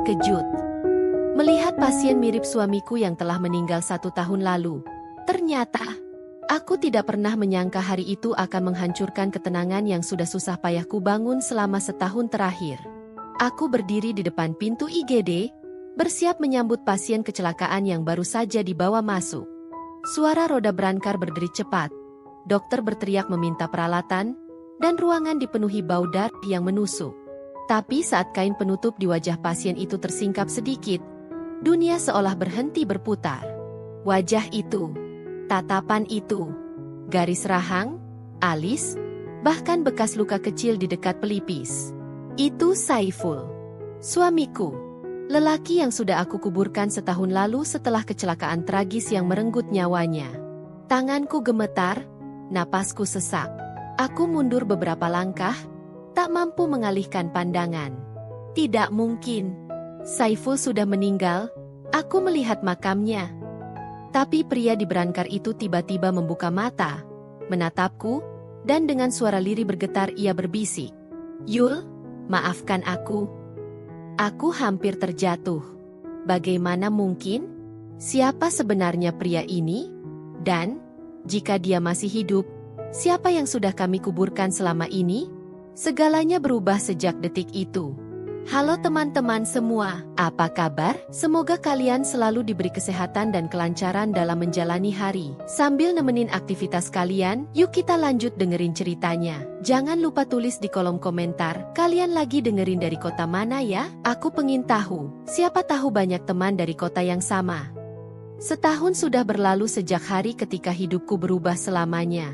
terkejut melihat pasien mirip suamiku yang telah meninggal 1 tahun lalu. Ternyata, aku tidak pernah menyangka hari itu akan menghancurkan ketenangan yang sudah susah payahku bangun selama setahun terakhir. Aku berdiri di depan pintu IGD, bersiap menyambut pasien kecelakaan yang baru saja dibawa masuk. Suara roda berangkar berderit cepat. Dokter berteriak meminta peralatan, dan ruangan dipenuhi bau darah yang menusuk. Tapi saat kain penutup di wajah pasien itu tersingkap sedikit, dunia seolah berhenti berputar. Wajah itu, tatapan itu, garis rahang, alis, bahkan bekas luka kecil di dekat pelipis. Itu Saiful, suamiku. Lelaki yang sudah aku kuburkan setahun lalu setelah kecelakaan tragis yang merenggut nyawanya. Tanganku gemetar, napasku sesak. Aku mundur beberapa langkah, tak mampu mengalihkan pandangan. Tidak mungkin. Saiful sudah meninggal, aku melihat makamnya. Tapi pria di berangkar itu tiba-tiba membuka mata, menatapku, dan dengan suara lirih bergetar ia berbisik. "Yul, maafkan aku. Aku hampir terjatuh. Bagaimana mungkin? Siapa sebenarnya pria ini? Dan, jika dia masih hidup, siapa yang sudah kami kuburkan selama ini?" Segalanya berubah sejak detik itu. Halo teman-teman semua, apa kabar? Semoga kalian selalu diberi kesehatan dan kelancaran dalam menjalani hari. Sambil nemenin aktivitas kalian, yuk kita lanjut dengerin ceritanya. Jangan lupa tulis di kolom komentar, kalian lagi dengerin dari kota mana ya? Aku pengen tahu, siapa tahu banyak teman dari kota yang sama. Setahun sudah berlalu sejak hari ketika hidupku berubah selamanya.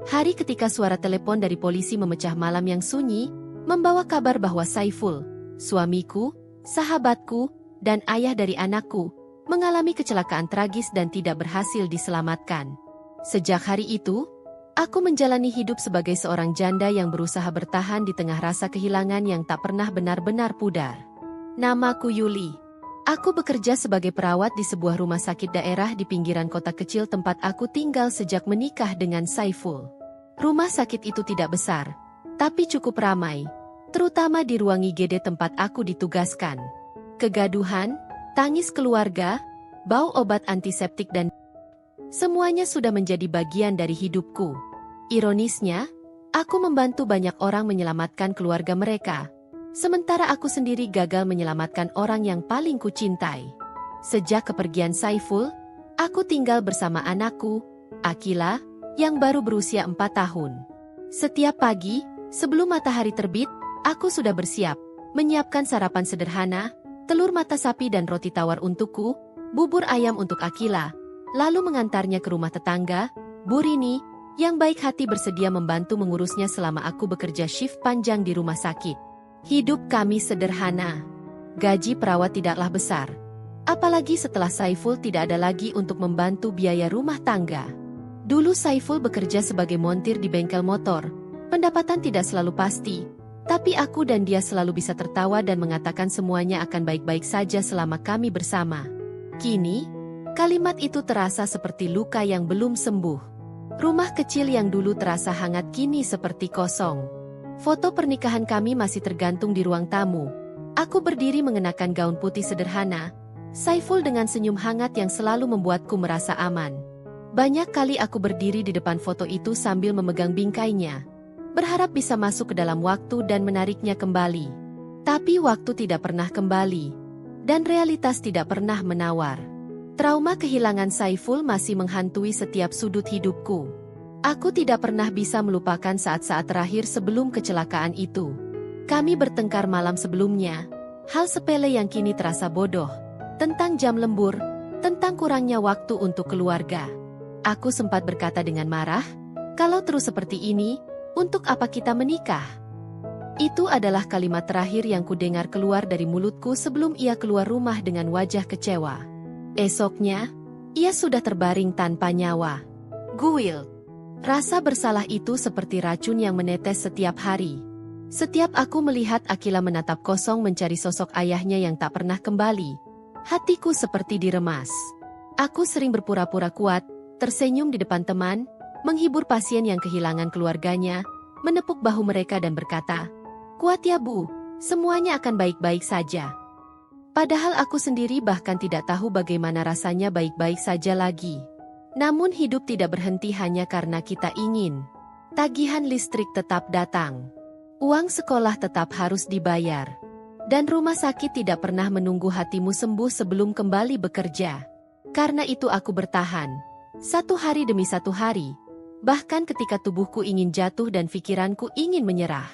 Hari ketika suara telepon dari polisi memecah malam yang sunyi, membawa kabar bahwa Saiful, suamiku, sahabatku, dan ayah dari anakku, mengalami kecelakaan tragis dan tidak berhasil diselamatkan. Sejak hari itu, aku menjalani hidup sebagai seorang janda yang berusaha bertahan di tengah rasa kehilangan yang tak pernah benar-benar pudar. Namaku Yuli. Aku bekerja sebagai perawat di sebuah rumah sakit daerah di pinggiran kota kecil tempat aku tinggal sejak menikah dengan Saiful. Rumah sakit itu tidak besar, tapi cukup ramai, terutama di ruang IGD tempat aku ditugaskan. Kegaduhan, tangis keluarga, bau obat antiseptik dan semuanya sudah menjadi bagian dari hidupku. Ironisnya, aku membantu banyak orang menyelamatkan keluarga mereka, sementara aku sendiri gagal menyelamatkan orang yang paling kucintai. Sejak kepergian Saiful, aku tinggal bersama anakku, Akila, yang baru berusia 4 tahun. Setiap pagi, sebelum matahari terbit, aku sudah bersiap, menyiapkan sarapan sederhana, telur mata sapi dan roti tawar untukku, bubur ayam untuk Akila, lalu mengantarnya ke rumah tetangga, Bu Rini, yang baik hati bersedia membantu mengurusnya selama aku bekerja shift panjang di rumah sakit. Hidup kami sederhana. Gaji perawat tidaklah besar. Apalagi setelah Saiful tidak ada lagi untuk membantu biaya rumah tangga. Dulu Saiful bekerja sebagai montir di bengkel motor. Pendapatan tidak selalu pasti, tapi aku dan dia selalu bisa tertawa dan mengatakan semuanya akan baik-baik saja selama kami bersama. Kini, kalimat itu terasa seperti luka yang belum sembuh. Rumah kecil yang dulu terasa hangat kini seperti kosong. Foto pernikahan kami masih tergantung di ruang tamu. Aku berdiri mengenakan gaun putih sederhana, Saiful dengan senyum hangat yang selalu membuatku merasa aman. Banyak kali aku berdiri di depan foto itu sambil memegang bingkainya, berharap bisa masuk ke dalam waktu dan menariknya kembali. Tapi waktu tidak pernah kembali, dan realitas tidak pernah menawar. Trauma kehilangan Saiful masih menghantui setiap sudut hidupku. Aku tidak pernah bisa melupakan saat-saat terakhir sebelum kecelakaan itu. Kami bertengkar malam sebelumnya, hal sepele yang kini terasa bodoh, tentang jam lembur, tentang kurangnya waktu untuk keluarga. Aku sempat berkata dengan marah, "Kalau terus seperti ini, untuk apa kita menikah?" Itu adalah kalimat terakhir yang kudengar keluar dari mulutku sebelum ia keluar rumah dengan wajah kecewa. Esoknya, ia sudah terbaring tanpa nyawa. Guil. Rasa bersalah itu seperti racun yang menetes setiap hari. Setiap aku melihat Akila menatap kosong mencari sosok ayahnya yang tak pernah kembali, hatiku seperti diremas. Aku sering berpura-pura kuat, tersenyum di depan teman, menghibur pasien yang kehilangan keluarganya, menepuk bahu mereka dan berkata, "Kuat ya Bu, semuanya akan baik-baik saja." Padahal aku sendiri bahkan tidak tahu bagaimana rasanya baik-baik saja lagi. Namun hidup tidak berhenti hanya karena kita ingin. Tagihan listrik tetap datang. Uang sekolah tetap harus dibayar. Dan rumah sakit tidak pernah menunggu hatimu sembuh sebelum kembali bekerja. Karena itu aku bertahan. Satu hari demi satu hari. Bahkan ketika tubuhku ingin jatuh dan pikiranku ingin menyerah.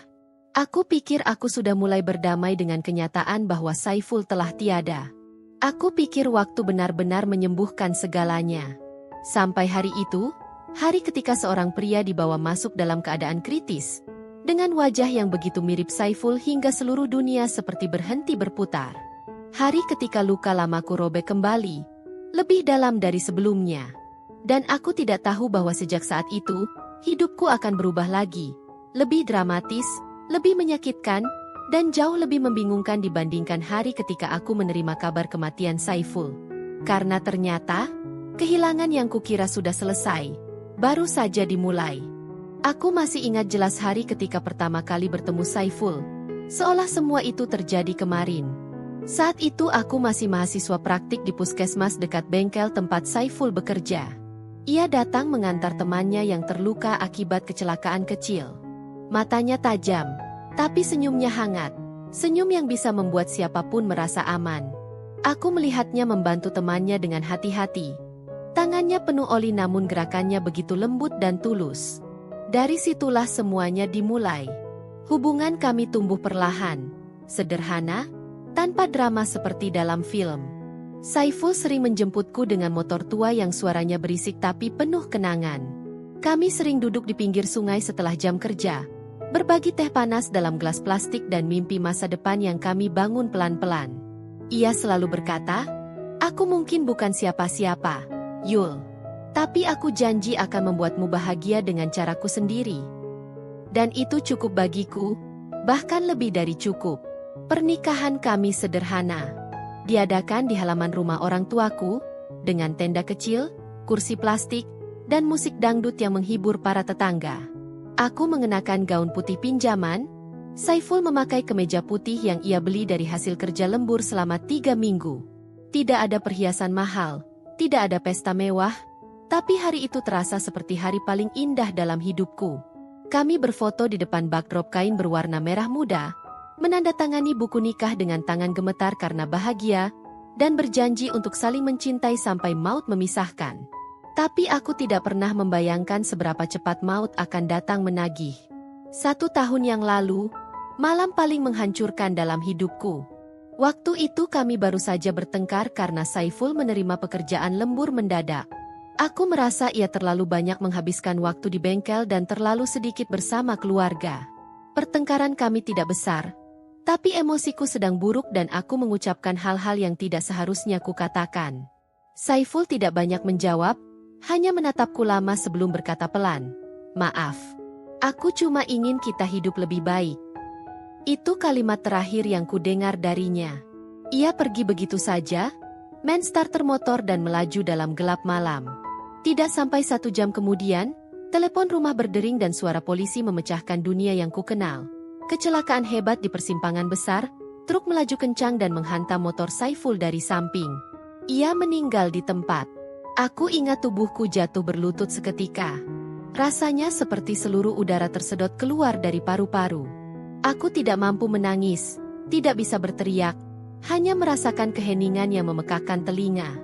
Aku pikir aku sudah mulai berdamai dengan kenyataan bahwa Saiful telah tiada. Aku pikir waktu benar-benar menyembuhkan segalanya. Sampai hari itu, hari ketika seorang pria dibawa masuk dalam keadaan kritis. Dengan wajah yang begitu mirip Saiful hingga seluruh dunia seperti berhenti berputar. Hari ketika luka lamaku robek kembali, lebih dalam dari sebelumnya. Dan aku tidak tahu bahwa sejak saat itu, hidupku akan berubah lagi. Lebih dramatis, lebih menyakitkan, dan jauh lebih membingungkan dibandingkan hari ketika aku menerima kabar kematian Saiful. Karena ternyata, kehilangan yang kukira sudah selesai, baru saja dimulai. Aku masih ingat jelas hari ketika pertama kali bertemu Saiful, seolah semua itu terjadi kemarin. Saat itu aku masih mahasiswa praktik di puskesmas dekat bengkel tempat Saiful bekerja. Ia datang mengantar temannya yang terluka akibat kecelakaan kecil. Matanya tajam, tapi senyumnya hangat. Senyum yang bisa membuat siapapun merasa aman. Aku melihatnya membantu temannya dengan hati-hati. Tangannya penuh oli namun gerakannya begitu lembut dan tulus. Dari situlah semuanya dimulai. Hubungan kami tumbuh perlahan, sederhana, tanpa drama seperti dalam film. Saiful sering menjemputku dengan motor tua yang suaranya berisik tapi penuh kenangan. Kami sering duduk di pinggir sungai setelah jam kerja, berbagi teh panas dalam gelas plastik dan mimpi masa depan yang kami bangun pelan-pelan. Ia selalu berkata, "Aku mungkin bukan siapa-siapa, Yul. Tapi aku janji akan membuatmu bahagia dengan caraku sendiri." Dan itu cukup bagiku, bahkan lebih dari cukup. Pernikahan kami sederhana. Diadakan di halaman rumah orang tuaku, dengan tenda kecil, kursi plastik, dan musik dangdut yang menghibur para tetangga. Aku mengenakan gaun putih pinjaman, Saiful memakai kemeja putih yang ia beli dari hasil kerja lembur selama 3 minggu. Tidak ada perhiasan mahal, tidak ada pesta mewah, tapi hari itu terasa seperti hari paling indah dalam hidupku. Kami berfoto di depan backdrop kain berwarna merah muda, menandatangani buku nikah dengan tangan gemetar karena bahagia, dan berjanji untuk saling mencintai sampai maut memisahkan. Tapi aku tidak pernah membayangkan seberapa cepat maut akan datang menagih. 1 tahun yang lalu, malam paling menghancurkan dalam hidupku. Waktu itu kami baru saja bertengkar karena Saiful menerima pekerjaan lembur mendadak. Aku merasa ia terlalu banyak menghabiskan waktu di bengkel dan terlalu sedikit bersama keluarga. Pertengkaran kami tidak besar, tapi emosiku sedang buruk dan aku mengucapkan hal-hal yang tidak seharusnya kukatakan. Saiful tidak banyak menjawab, hanya menatapku lama sebelum berkata pelan, "Maaf. Aku cuma ingin kita hidup lebih baik." Itu kalimat terakhir yang kudengar darinya. Ia pergi begitu saja, main starter motor dan melaju dalam gelap malam. Tidak sampai 1 jam kemudian, telepon rumah berdering dan suara polisi memecahkan dunia yang kukenal. Kecelakaan hebat di persimpangan besar, truk melaju kencang dan menghantam motor Saiful dari samping. Ia meninggal di tempat. Aku ingat tubuhku jatuh berlutut seketika. Rasanya seperti seluruh udara tersedot keluar dari paru-paru. Aku tidak mampu menangis, tidak bisa berteriak, hanya merasakan keheningan yang memekakkan telinga.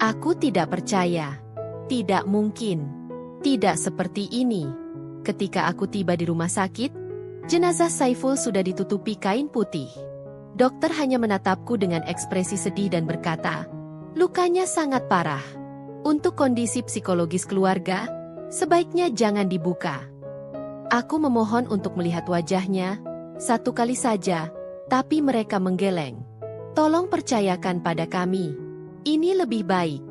Aku tidak percaya. Tidak mungkin. Tidak seperti ini. Ketika aku tiba di rumah sakit, jenazah Saiful sudah ditutupi kain putih. Dokter hanya menatapku dengan ekspresi sedih dan berkata, "Lukanya sangat parah. Untuk kondisi psikologis keluarga, sebaiknya jangan dibuka." Aku memohon untuk melihat wajahnya, 1 kali saja, tapi mereka menggeleng. "Tolong percayakan pada kami. Ini lebih baik."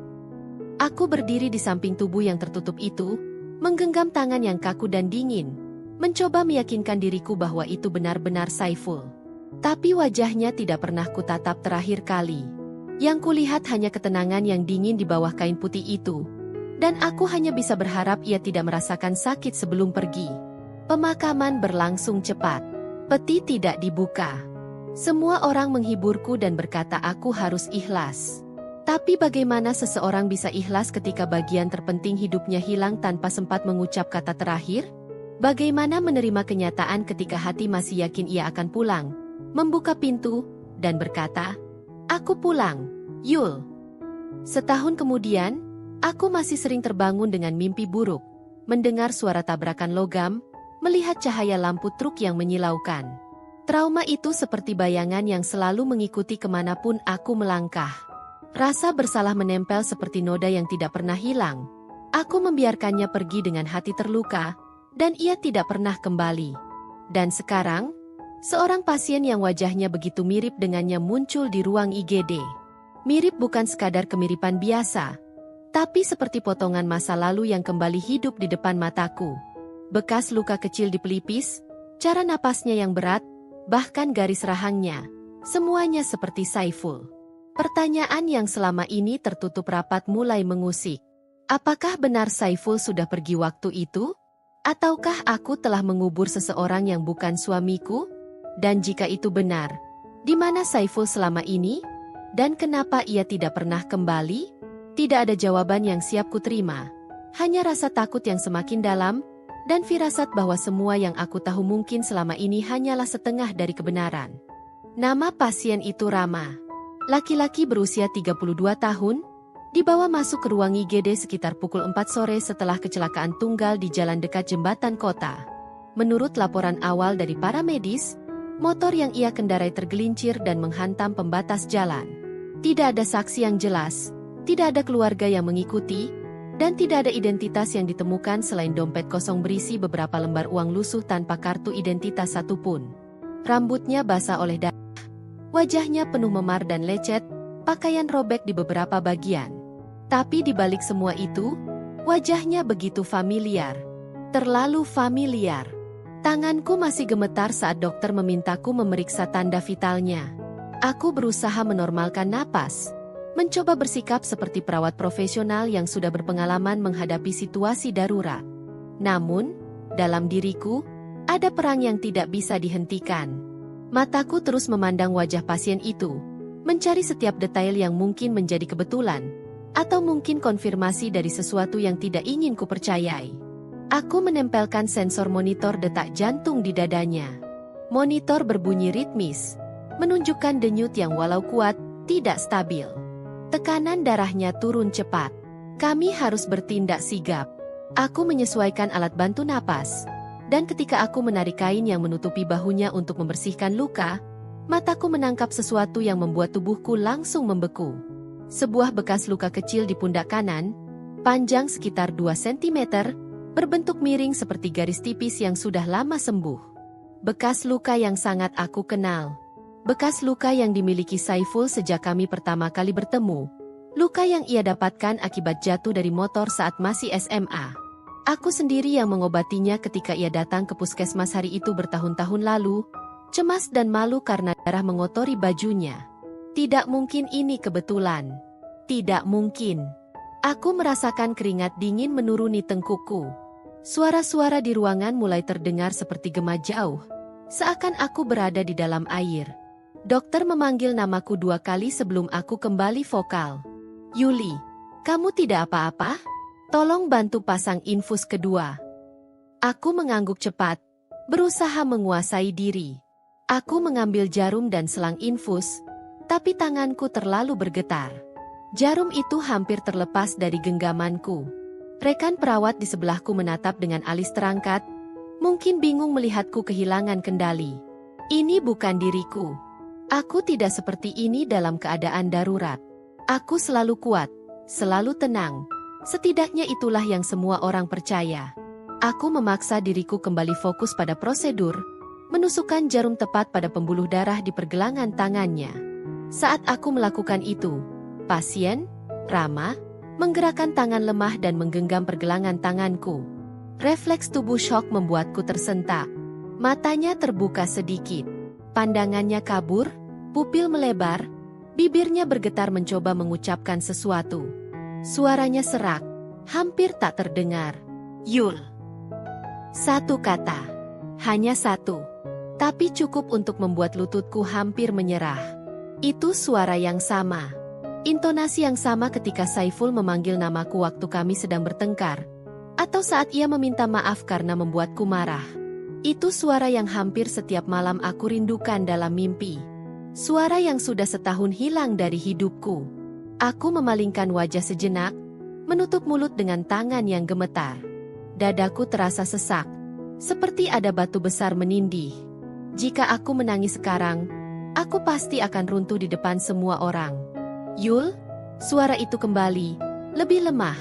Aku berdiri di samping tubuh yang tertutup itu, menggenggam tangan yang kaku dan dingin, mencoba meyakinkan diriku bahwa itu benar-benar Saiful. Tapi wajahnya tidak pernah kutatap terakhir kali. Yang kulihat hanya ketenangan yang dingin di bawah kain putih itu. Dan aku hanya bisa berharap ia tidak merasakan sakit sebelum pergi. Pemakaman berlangsung cepat. Peti tidak dibuka. Semua orang menghiburku dan berkata aku harus ikhlas. Tapi bagaimana seseorang bisa ikhlas ketika bagian terpenting hidupnya hilang tanpa sempat mengucap kata terakhir? Bagaimana menerima kenyataan ketika hati masih yakin ia akan pulang, membuka pintu, dan berkata, "Aku pulang, Yul." Setahun kemudian, aku masih sering terbangun dengan mimpi buruk, mendengar suara tabrakan logam, melihat cahaya lampu truk yang menyilaukan. Trauma itu seperti bayangan yang selalu mengikuti kemanapun aku melangkah. Rasa bersalah menempel seperti noda yang tidak pernah hilang. Aku membiarkannya pergi dengan hati terluka, dan ia tidak pernah kembali. Dan sekarang, seorang pasien yang wajahnya begitu mirip dengannya muncul di ruang IGD. Mirip bukan sekadar kemiripan biasa, tapi seperti potongan masa lalu yang kembali hidup di depan mataku. Bekas luka kecil di pelipis, cara napasnya yang berat, bahkan garis rahangnya, semuanya seperti Saiful. Pertanyaan yang selama ini tertutup rapat mulai mengusik. Apakah benar Saiful sudah pergi waktu itu? Ataukah aku telah mengubur seseorang yang bukan suamiku? Dan jika itu benar, di mana Saiful selama ini? Dan kenapa ia tidak pernah kembali? Tidak ada jawaban yang siap kuterima. Hanya rasa takut yang semakin dalam, dan firasat bahwa semua yang aku tahu mungkin selama ini hanyalah setengah dari kebenaran. Nama pasien itu Rama. Laki-laki berusia 32 tahun, dibawa masuk ke ruang IGD sekitar pukul 4 sore setelah kecelakaan tunggal di jalan dekat jembatan kota. Menurut laporan awal dari para medis, motor yang ia kendarai tergelincir dan menghantam pembatas jalan. Tidak ada saksi yang jelas, tidak ada keluarga yang mengikuti, dan tidak ada identitas yang ditemukan selain dompet kosong berisi beberapa lembar uang lusuh tanpa kartu identitas satupun. Rambutnya basah oleh darah, wajahnya penuh memar dan lecet, pakaian robek di beberapa bagian. Tapi di balik semua itu, wajahnya begitu familiar. Terlalu familiar. Tanganku masih gemetar saat dokter memintaku memeriksa tanda vitalnya. Aku berusaha menormalkan napas, mencoba bersikap seperti perawat profesional yang sudah berpengalaman menghadapi situasi darurat. Namun, dalam diriku, ada perang yang tidak bisa dihentikan. Mataku terus memandang wajah pasien itu, mencari setiap detail yang mungkin menjadi kebetulan, atau mungkin konfirmasi dari sesuatu yang tidak ingin kupercayai. Aku menempelkan sensor monitor detak jantung di dadanya. Monitor berbunyi ritmis, menunjukkan denyut yang walau kuat, tidak stabil. Tekanan darahnya turun cepat. Kami harus bertindak sigap. Aku menyesuaikan alat bantu napas, dan ketika aku menarik kain yang menutupi bahunya untuk membersihkan luka, mataku menangkap sesuatu yang membuat tubuhku langsung membeku. Sebuah bekas luka kecil di pundak kanan, panjang sekitar 2 cm, berbentuk miring seperti garis tipis yang sudah lama sembuh. Bekas luka yang sangat aku kenal. Bekas luka yang dimiliki Saiful sejak kami pertama kali bertemu. Luka yang ia dapatkan akibat jatuh dari motor saat masih SMA. Aku sendiri yang mengobatinya ketika ia datang ke puskesmas hari itu bertahun-tahun lalu, cemas dan malu karena darah mengotori bajunya. Tidak mungkin ini kebetulan. Tidak mungkin. Aku merasakan keringat dingin menuruni tengkukku. Suara-suara di ruangan mulai terdengar seperti gema jauh, seakan aku berada di dalam air. Dokter memanggil namaku 2 kali sebelum aku kembali vokal. "Yuli, kamu tidak apa-apa? Tolong bantu pasang infus kedua." Aku mengangguk cepat, berusaha menguasai diri. Aku mengambil jarum dan selang infus, tapi tanganku terlalu bergetar. Jarum itu hampir terlepas dari genggamanku. Rekan perawat di sebelahku menatap dengan alis terangkat, mungkin bingung melihatku kehilangan kendali. Ini bukan diriku. Aku tidak seperti ini dalam keadaan darurat. Aku selalu kuat, selalu tenang. Setidaknya itulah yang semua orang percaya. Aku memaksa diriku kembali fokus pada prosedur, menusukkan jarum tepat pada pembuluh darah di pergelangan tangannya. Saat aku melakukan itu, pasien, Rama, menggerakkan tangan lemah dan menggenggam pergelangan tanganku. Refleks tubuh syok membuatku tersentak. Matanya terbuka sedikit. Pandangannya kabur, pupil melebar, bibirnya bergetar mencoba mengucapkan sesuatu. Suaranya serak, hampir tak terdengar. "Yul." Satu kata. Hanya satu. Tapi cukup untuk membuat lututku hampir menyerah. Itu suara yang sama. Intonasi yang sama ketika Saiful memanggil namaku waktu kami sedang bertengkar. Atau saat ia meminta maaf karena membuatku marah. Itu suara yang hampir setiap malam aku rindukan dalam mimpi. Suara yang sudah setahun hilang dari hidupku. Aku memalingkan wajah sejenak, menutup mulut dengan tangan yang gemetar. Dadaku terasa sesak, seperti ada batu besar menindih. Jika aku menangis sekarang, aku pasti akan runtuh di depan semua orang. Yul, suara itu kembali, lebih lemah,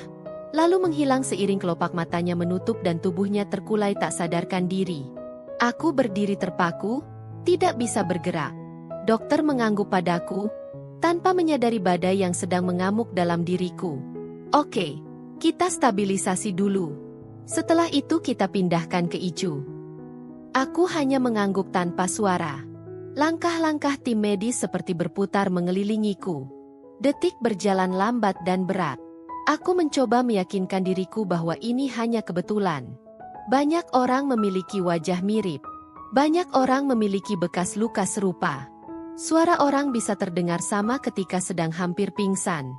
lalu menghilang seiring kelopak matanya menutup dan tubuhnya terkulai tak sadarkan diri. Aku berdiri terpaku, tidak bisa bergerak. Dokter mengangguk padaku, tanpa menyadari badai yang sedang mengamuk dalam diriku. Oke, kita stabilisasi dulu. Setelah itu kita pindahkan ke Icu. Aku hanya mengangguk tanpa suara. Langkah-langkah tim medis seperti berputar mengelilingiku. Detik berjalan lambat dan berat. Aku mencoba meyakinkan diriku bahwa ini hanya kebetulan. Banyak orang memiliki wajah mirip. Banyak orang memiliki bekas luka serupa. Suara orang bisa terdengar sama ketika sedang hampir pingsan.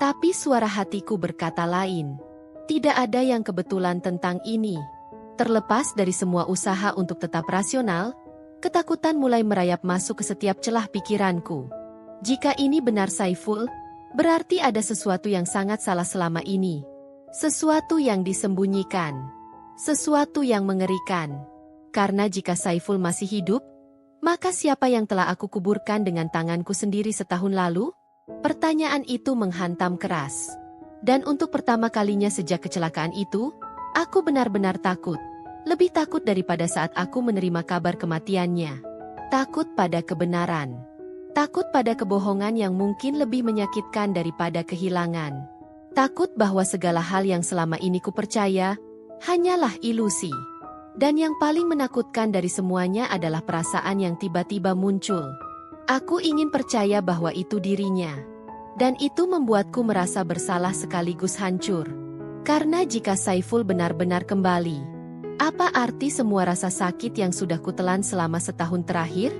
Tapi suara hatiku berkata lain. Tidak ada yang kebetulan tentang ini. Terlepas dari semua usaha untuk tetap rasional, ketakutan mulai merayap masuk ke setiap celah pikiranku. Jika ini benar Saiful, berarti ada sesuatu yang sangat salah selama ini. Sesuatu yang disembunyikan. Sesuatu yang mengerikan. Karena jika Saiful masih hidup, maka siapa yang telah aku kuburkan dengan tanganku sendiri setahun lalu? Pertanyaan itu menghantam keras. Dan untuk pertama kalinya sejak kecelakaan itu, aku benar-benar takut. Lebih takut daripada saat aku menerima kabar kematiannya. Takut pada kebenaran. Takut pada kebohongan yang mungkin lebih menyakitkan daripada kehilangan. Takut bahwa segala hal yang selama ini kupercaya, hanyalah ilusi. Dan yang paling menakutkan dari semuanya adalah perasaan yang tiba-tiba muncul. Aku ingin percaya bahwa itu dirinya. Dan itu membuatku merasa bersalah sekaligus hancur. Karena jika Saiful benar-benar kembali, apa arti semua rasa sakit yang sudah kutelan selama setahun terakhir?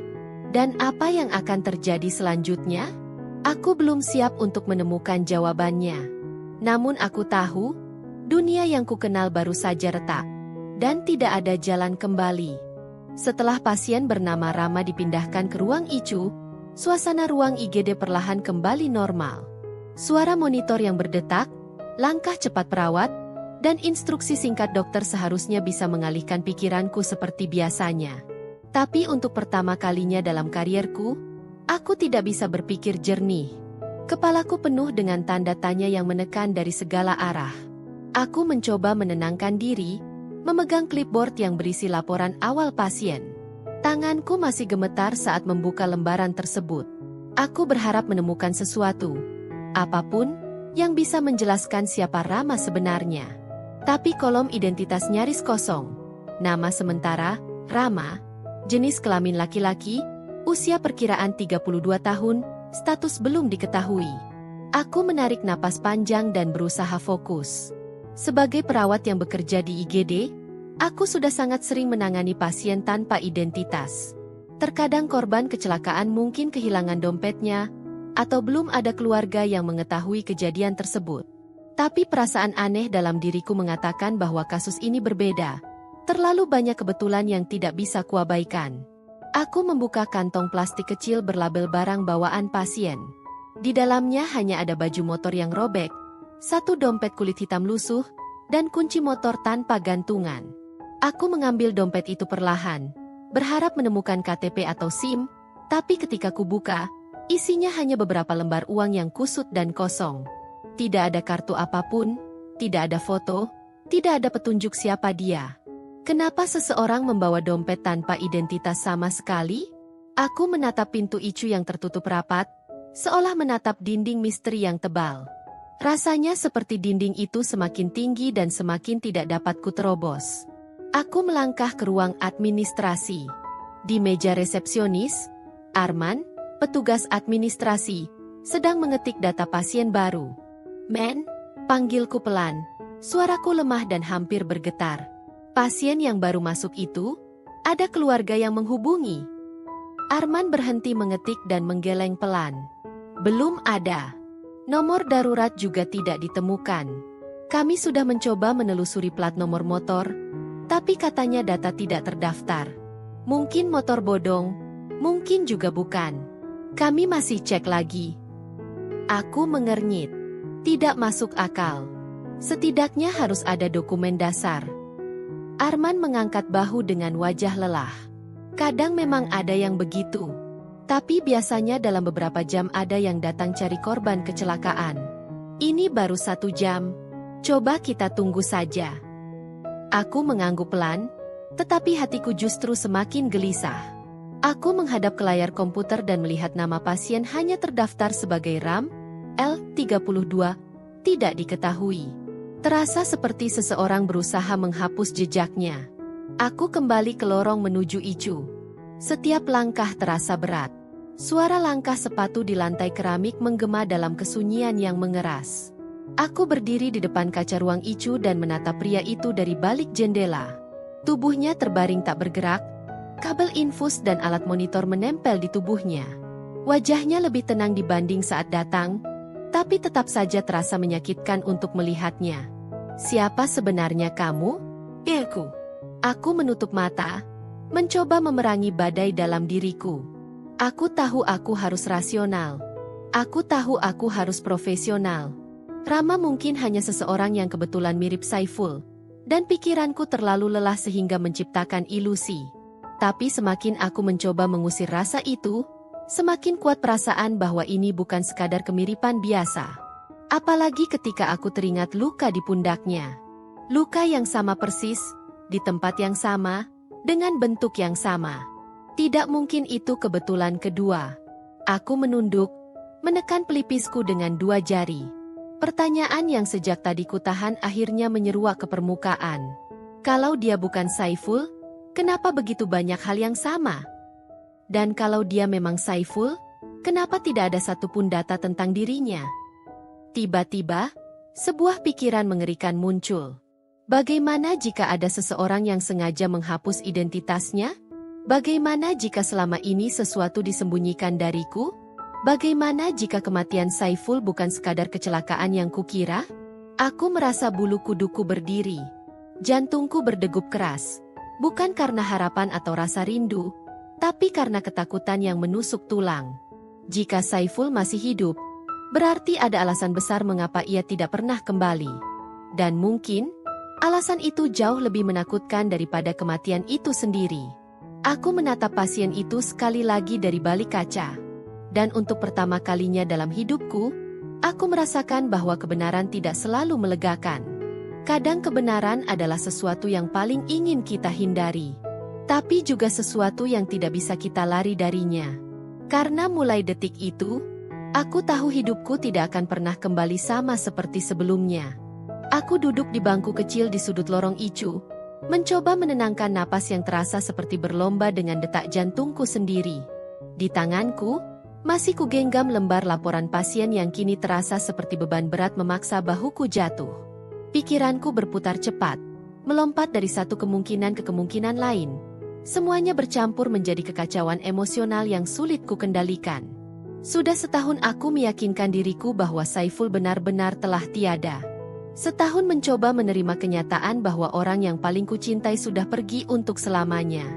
Dan apa yang akan terjadi selanjutnya? Aku belum siap untuk menemukan jawabannya. Namun aku tahu, dunia yang kukenal baru saja retak. Dan tidak ada jalan kembali. Setelah pasien bernama Rama dipindahkan ke ruang ICU, suasana ruang IGD perlahan kembali normal. Suara monitor yang berdetak, langkah cepat perawat, dan instruksi singkat dokter seharusnya bisa mengalihkan pikiranku seperti biasanya. Tapi untuk pertama kalinya dalam karierku, aku tidak bisa berpikir jernih. Kepalaku penuh dengan tanda tanya yang menekan dari segala arah. Aku mencoba menenangkan diri, memegang clipboard yang berisi laporan awal pasien. Tanganku masih gemetar saat membuka lembaran tersebut. Aku berharap menemukan sesuatu, apapun, yang bisa menjelaskan siapa Rama sebenarnya. Tapi kolom identitas nyaris kosong. Nama sementara, Rama, jenis kelamin laki-laki, usia perkiraan 32 tahun, status belum diketahui. Aku menarik napas panjang dan berusaha fokus. Sebagai perawat yang bekerja di IGD, aku sudah sangat sering menangani pasien tanpa identitas. Terkadang korban kecelakaan mungkin kehilangan dompetnya, atau belum ada keluarga yang mengetahui kejadian tersebut. Tapi perasaan aneh dalam diriku mengatakan bahwa kasus ini berbeda. Terlalu banyak kebetulan yang tidak bisa kuabaikan. Aku membuka kantong plastik kecil berlabel barang bawaan pasien. Di dalamnya hanya ada baju motor yang robek, satu dompet kulit hitam lusuh, dan kunci motor tanpa gantungan. Aku mengambil dompet itu perlahan, berharap menemukan KTP atau SIM, tapi ketika kubuka, isinya hanya beberapa lembar uang yang kusut dan kosong. Tidak ada kartu apapun, tidak ada foto, tidak ada petunjuk siapa dia. Kenapa seseorang membawa dompet tanpa identitas sama sekali? Aku menatap pintu ICU yang tertutup rapat, seolah menatap dinding misteri yang tebal. Rasanya seperti dinding itu semakin tinggi dan semakin tidak dapat kuterobos. Aku melangkah ke ruang administrasi. Di meja resepsionis, Arman, petugas administrasi, sedang mengetik data pasien baru. "Men," panggilku pelan, suaraku lemah dan hampir bergetar. Pasien yang baru masuk itu, Ada keluarga yang menghubungi. Arman berhenti mengetik dan menggeleng pelan. Belum ada. Nomor darurat juga tidak ditemukan. Kami sudah mencoba menelusuri plat nomor motor, tapi katanya data tidak terdaftar. Mungkin motor bodong, mungkin juga bukan. Kami masih cek lagi. Aku mengernyit. Tidak masuk akal. Setidaknya harus ada dokumen dasar. Arman mengangkat bahu dengan wajah lelah. Kadang memang ada yang begitu. Tapi biasanya dalam beberapa jam ada yang datang cari korban kecelakaan. Ini baru 1 jam. Coba kita tunggu saja. Aku mengangguk pelan, tetapi hatiku justru semakin gelisah. Aku menghadap ke layar komputer dan melihat nama pasien hanya terdaftar sebagai Ram, L32, tidak diketahui. Terasa seperti seseorang berusaha menghapus jejaknya. Aku kembali ke lorong menuju Icu. Setiap langkah terasa berat. Suara langkah sepatu di lantai keramik menggema dalam kesunyian yang mengeras. Aku berdiri di depan kaca ruang Icu dan menatap pria itu dari balik jendela. Tubuhnya terbaring tak bergerak, kabel infus dan alat monitor menempel di tubuhnya. Wajahnya lebih tenang dibanding saat datang, tapi tetap saja terasa menyakitkan untuk melihatnya. Siapa sebenarnya kamu? Aku menutup mata, mencoba memerangi badai dalam diriku. Aku tahu aku harus rasional. Aku tahu aku harus profesional. Rama mungkin hanya seseorang yang kebetulan mirip Saiful, dan pikiranku terlalu lelah sehingga menciptakan ilusi. Tapi semakin aku mencoba mengusir rasa itu, semakin kuat perasaan bahwa ini bukan sekadar kemiripan biasa. Apalagi ketika aku teringat luka di pundaknya. Luka yang sama persis, di tempat yang sama, dengan bentuk yang sama. Tidak mungkin itu kebetulan kedua. Aku menunduk, menekan pelipisku dengan 2 jari. Pertanyaan yang sejak tadi kutahan akhirnya menyeruak ke permukaan. Kalau dia bukan Saiful, kenapa begitu banyak hal yang sama? Dan kalau dia memang Saiful, kenapa tidak ada satupun data tentang dirinya? Tiba-tiba, sebuah pikiran mengerikan muncul. Bagaimana jika ada seseorang yang sengaja menghapus identitasnya? Bagaimana jika selama ini sesuatu disembunyikan dariku? Bagaimana jika kematian Saiful bukan sekadar kecelakaan yang kukira? Aku merasa bulu kuduku berdiri. Jantungku berdegup keras. Bukan karena harapan atau rasa rindu, tapi karena ketakutan yang menusuk tulang. Jika Saiful masih hidup, berarti ada alasan besar mengapa ia tidak pernah kembali. Dan mungkin, alasan itu jauh lebih menakutkan daripada kematian itu sendiri. Aku menatap pasien itu sekali lagi dari balik kaca. Dan untuk pertama kalinya dalam hidupku, aku merasakan bahwa kebenaran tidak selalu melegakan. Kadang kebenaran adalah sesuatu yang paling ingin kita hindari. Tapi juga sesuatu yang tidak bisa kita lari darinya. Karena mulai detik itu, aku tahu hidupku tidak akan pernah kembali sama seperti sebelumnya. Aku duduk di bangku kecil di sudut lorong Icu, mencoba menenangkan napas yang terasa seperti berlomba dengan detak jantungku sendiri. Di tanganku, masih kugenggam lembar laporan pasien yang kini terasa seperti beban berat memaksa bahuku jatuh. Pikiranku berputar cepat, melompat dari satu kemungkinan ke kemungkinan lain. Semuanya bercampur menjadi kekacauan emosional yang sulit kukendalikan. Sudah setahun aku meyakinkan diriku bahwa Saiful benar-benar telah tiada. Setahun mencoba menerima kenyataan bahwa orang yang paling kucintai sudah pergi untuk selamanya.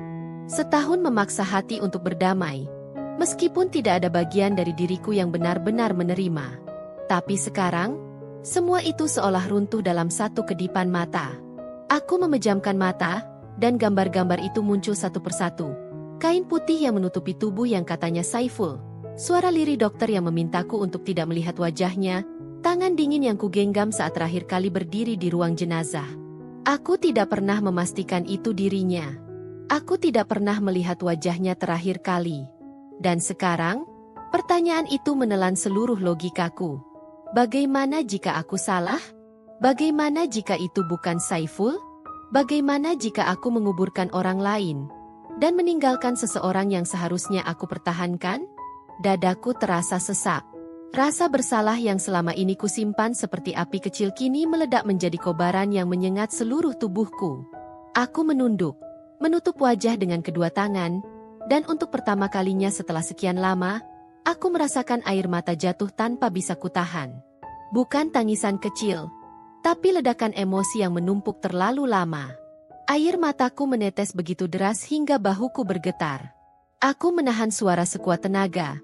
Setahun memaksa hati untuk berdamai, meskipun tidak ada bagian dari diriku yang benar-benar menerima. Tapi sekarang, semua itu seolah runtuh dalam satu kedipan mata. Aku memejamkan mata, dan gambar-gambar itu muncul satu persatu. Kain putih yang menutupi tubuh yang katanya Saiful, suara lirih dokter yang memintaku untuk tidak melihat wajahnya, tangan dingin yang kugenggam saat terakhir kali berdiri di ruang jenazah. Aku tidak pernah memastikan itu dirinya. Aku tidak pernah melihat wajahnya terakhir kali. Dan sekarang, pertanyaan itu menelan seluruh logikaku. Bagaimana jika aku salah? Bagaimana jika itu bukan Saiful? Bagaimana jika aku menguburkan orang lain dan meninggalkan seseorang yang seharusnya aku pertahankan? Dadaku terasa sesak. Rasa bersalah yang selama ini kusimpan seperti api kecil kini meledak menjadi kobaran yang menyengat seluruh tubuhku. Aku menunduk, menutup wajah dengan kedua tangan, dan untuk pertama kalinya setelah sekian lama, aku merasakan air mata jatuh tanpa bisa kutahan. Bukan tangisan kecil, tapi ledakan emosi yang menumpuk terlalu lama. Air mataku menetes begitu deras hingga bahuku bergetar. Aku menahan suara sekuat tenaga,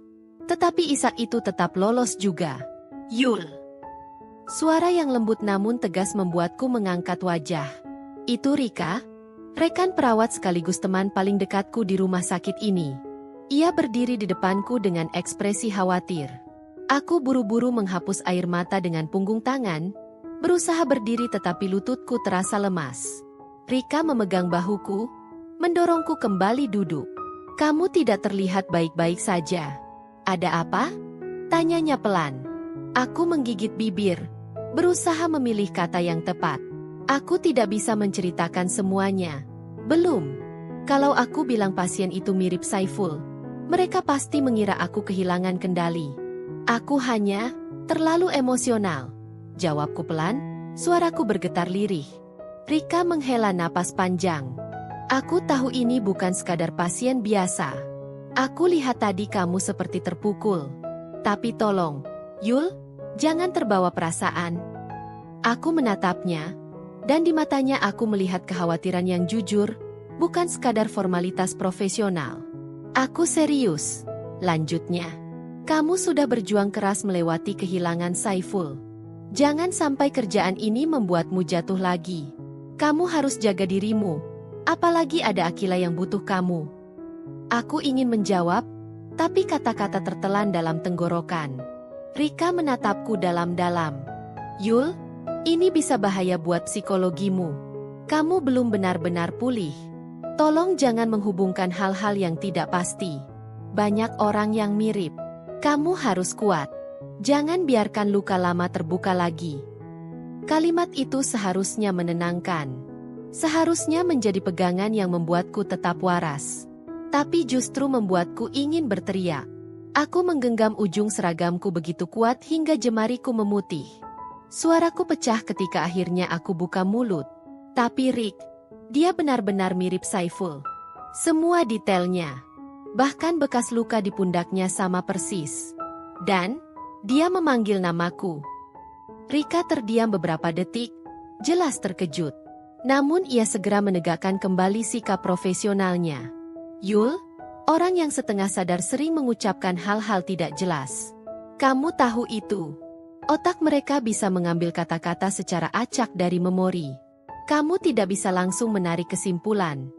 tetapi isak itu tetap lolos juga. Yul. Suara yang lembut namun tegas membuatku mengangkat wajah. Itu Rika, rekan perawat sekaligus teman paling dekatku di rumah sakit ini. Ia berdiri di depanku dengan ekspresi khawatir. Aku buru-buru menghapus air mata dengan punggung tangan, berusaha berdiri tetapi lututku terasa lemas. Rika memegang bahuku, mendorongku kembali duduk. Kamu tidak terlihat baik-baik saja. Ada apa? Tanyanya pelan. Aku menggigit bibir, berusaha memilih kata yang tepat. Aku tidak bisa menceritakan semuanya. Belum. Kalau aku bilang pasien itu mirip Saiful, mereka pasti mengira aku kehilangan kendali. Aku hanya terlalu emosional. Jawabku pelan, suaraku bergetar lirih. Rika menghela napas panjang. Aku tahu ini bukan sekadar pasien biasa. Aku lihat tadi kamu seperti terpukul. Tapi tolong, Yul, jangan terbawa perasaan. Aku menatapnya, dan di matanya aku melihat kekhawatiran yang jujur, bukan sekadar formalitas profesional. Aku serius, lanjutnya. Kamu sudah berjuang keras melewati kehilangan Saiful. Jangan sampai kerjaan ini membuatmu jatuh lagi. Kamu harus jaga dirimu, apalagi ada Akila yang butuh kamu. Aku ingin menjawab, tapi kata-kata tertelan dalam tenggorokan. Rika menatapku dalam-dalam. Yul, ini bisa bahaya buat psikologimu. Kamu belum benar-benar pulih. Tolong jangan menghubungkan hal-hal yang tidak pasti. Banyak orang yang mirip. Kamu harus kuat. Jangan biarkan luka lama terbuka lagi. Kalimat itu seharusnya menenangkan. Seharusnya menjadi pegangan yang membuatku tetap waras. Tapi justru membuatku ingin berteriak. Aku menggenggam ujung seragamku begitu kuat hingga jemariku memutih. Suaraku pecah ketika akhirnya aku buka mulut. Tapi Rick, dia benar-benar mirip Saiful. Semua detailnya. Bahkan bekas luka di pundaknya sama persis. Dan, dia memanggil namaku. Rika terdiam beberapa detik, jelas terkejut. Namun ia segera menegakkan kembali sikap profesionalnya. Yul, orang yang setengah sadar sering mengucapkan hal-hal tidak jelas. Kamu tahu itu. Otak mereka bisa mengambil kata-kata secara acak dari memori. Kamu tidak bisa langsung menarik kesimpulan.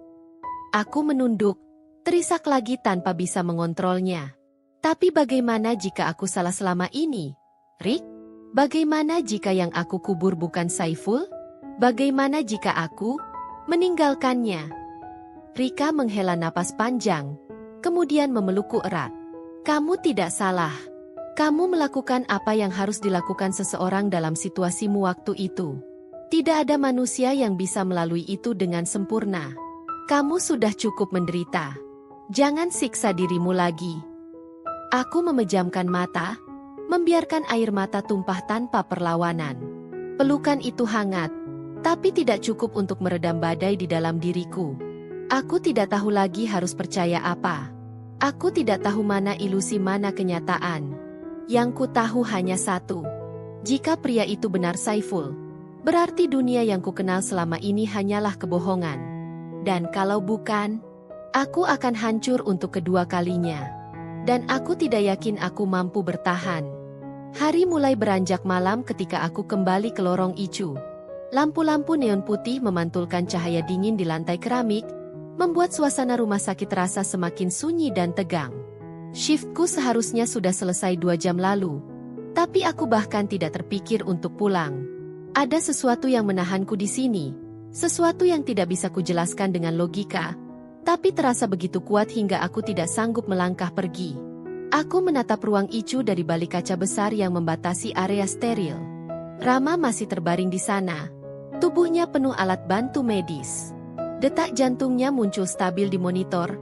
Aku menunduk, terisak lagi tanpa bisa mengontrolnya. Tapi bagaimana jika aku salah selama ini? Rick? Bagaimana jika yang aku kubur bukan Saiful? Bagaimana jika aku meninggalkannya? Rika menghela napas panjang, kemudian memelukku erat. Kamu tidak salah. Kamu melakukan apa yang harus dilakukan seseorang dalam situasimu waktu itu. Tidak ada manusia yang bisa melalui itu dengan sempurna. Kamu sudah cukup menderita. Jangan siksa dirimu lagi. Aku memejamkan mata, membiarkan air mata tumpah tanpa perlawanan. Pelukan itu hangat, tapi tidak cukup untuk meredam badai di dalam diriku. Aku tidak tahu lagi harus percaya apa. Aku tidak tahu mana ilusi mana kenyataan. Yang ku tahu hanya satu. Jika pria itu benar Saiful, berarti dunia yang ku kenal selama ini hanyalah kebohongan. Dan kalau bukan, aku akan hancur untuk kedua kalinya. Dan aku tidak yakin aku mampu bertahan. Hari mulai beranjak malam ketika aku kembali ke lorong Icu. Lampu-lampu neon putih memantulkan cahaya dingin di lantai keramik, membuat suasana rumah sakit terasa semakin sunyi dan tegang. Shiftku seharusnya sudah selesai 2 jam lalu, tapi aku bahkan tidak terpikir untuk pulang. Ada sesuatu yang menahanku di sini, sesuatu yang tidak bisa kujelaskan dengan logika, tapi terasa begitu kuat hingga aku tidak sanggup melangkah pergi. Aku menatap ruang Icu dari balik kaca besar yang membatasi area steril. Rama masih terbaring di sana. Tubuhnya penuh alat bantu medis. Detak jantungnya muncul stabil di monitor,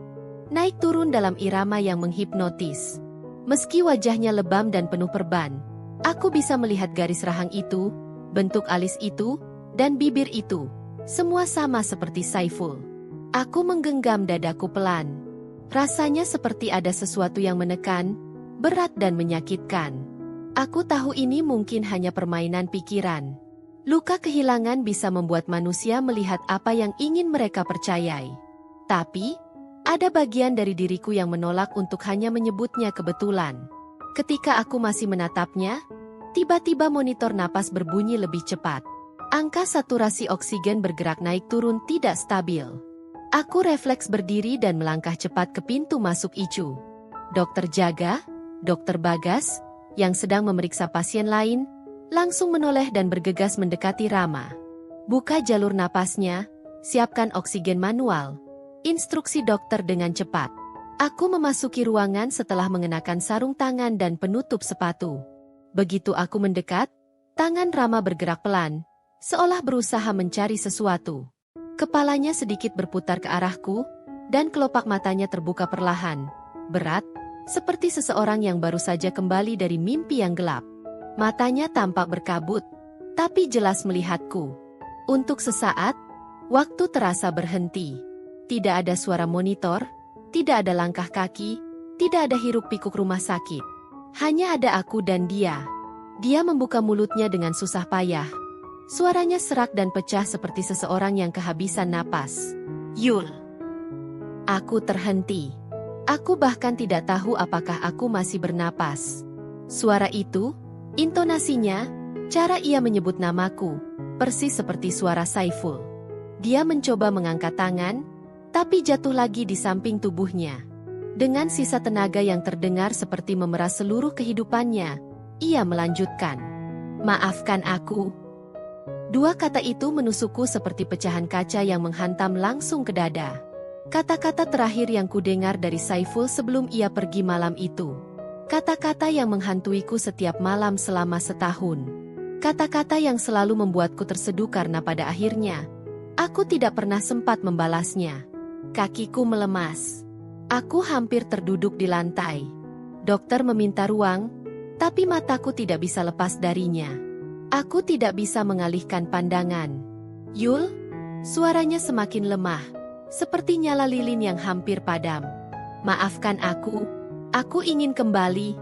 naik turun dalam irama yang menghipnotis. Meski wajahnya lebam dan penuh perban, aku bisa melihat garis rahang itu, bentuk alis itu, dan bibir itu. Semua sama seperti Saiful. Aku menggenggam dadaku pelan. Rasanya seperti ada sesuatu yang menekan, berat dan menyakitkan. Aku tahu ini mungkin hanya permainan pikiran. Luka kehilangan bisa membuat manusia melihat apa yang ingin mereka percayai. Tapi, ada bagian dari diriku yang menolak untuk hanya menyebutnya kebetulan. Ketika aku masih menatapnya, tiba-tiba monitor napas berbunyi lebih cepat. Angka saturasi oksigen bergerak naik turun tidak stabil. Aku refleks berdiri dan melangkah cepat ke pintu masuk ICU. Dokter Jaga, Dokter Bagas, yang sedang memeriksa pasien lain, langsung menoleh dan bergegas mendekati Rama. Buka jalur napasnya, siapkan oksigen manual. Instruksi dokter dengan cepat. Aku memasuki ruangan setelah mengenakan sarung tangan dan penutup sepatu. Begitu aku mendekat, tangan Rama bergerak pelan, seolah berusaha mencari sesuatu. Kepalanya sedikit berputar ke arahku, dan kelopak matanya terbuka perlahan, berat, seperti seseorang yang baru saja kembali dari mimpi yang gelap. Matanya tampak berkabut, tapi jelas melihatku. Untuk sesaat, waktu terasa berhenti. Tidak ada suara monitor, tidak ada langkah kaki, tidak ada hiruk-pikuk rumah sakit. Hanya ada aku dan dia. Dia membuka mulutnya dengan susah payah. Suaranya serak dan pecah seperti seseorang yang kehabisan napas. Yul. Aku terhenti. Aku bahkan tidak tahu apakah aku masih bernapas. Suara itu, intonasinya, cara ia menyebut namaku, persis seperti suara Saiful. Dia mencoba mengangkat tangan, tapi jatuh lagi di samping tubuhnya. Dengan sisa tenaga yang terdengar seperti memeras seluruh kehidupannya, ia melanjutkan. Maafkan aku. Dua kata itu menusukku seperti pecahan kaca yang menghantam langsung ke dada. Kata-kata terakhir yang kudengar dari Saiful sebelum ia pergi malam itu. Kata-kata yang menghantuiku setiap malam selama setahun. Kata-kata yang selalu membuatku terseduh karena pada akhirnya, aku tidak pernah sempat membalasnya. Kakiku melemas. Aku hampir terduduk di lantai. Dokter meminta ruang, tapi mataku tidak bisa lepas darinya. Aku tidak bisa mengalihkan pandangan. Yul, suaranya semakin lemah, seperti nyala lilin yang hampir padam. Maafkan aku ingin kembali.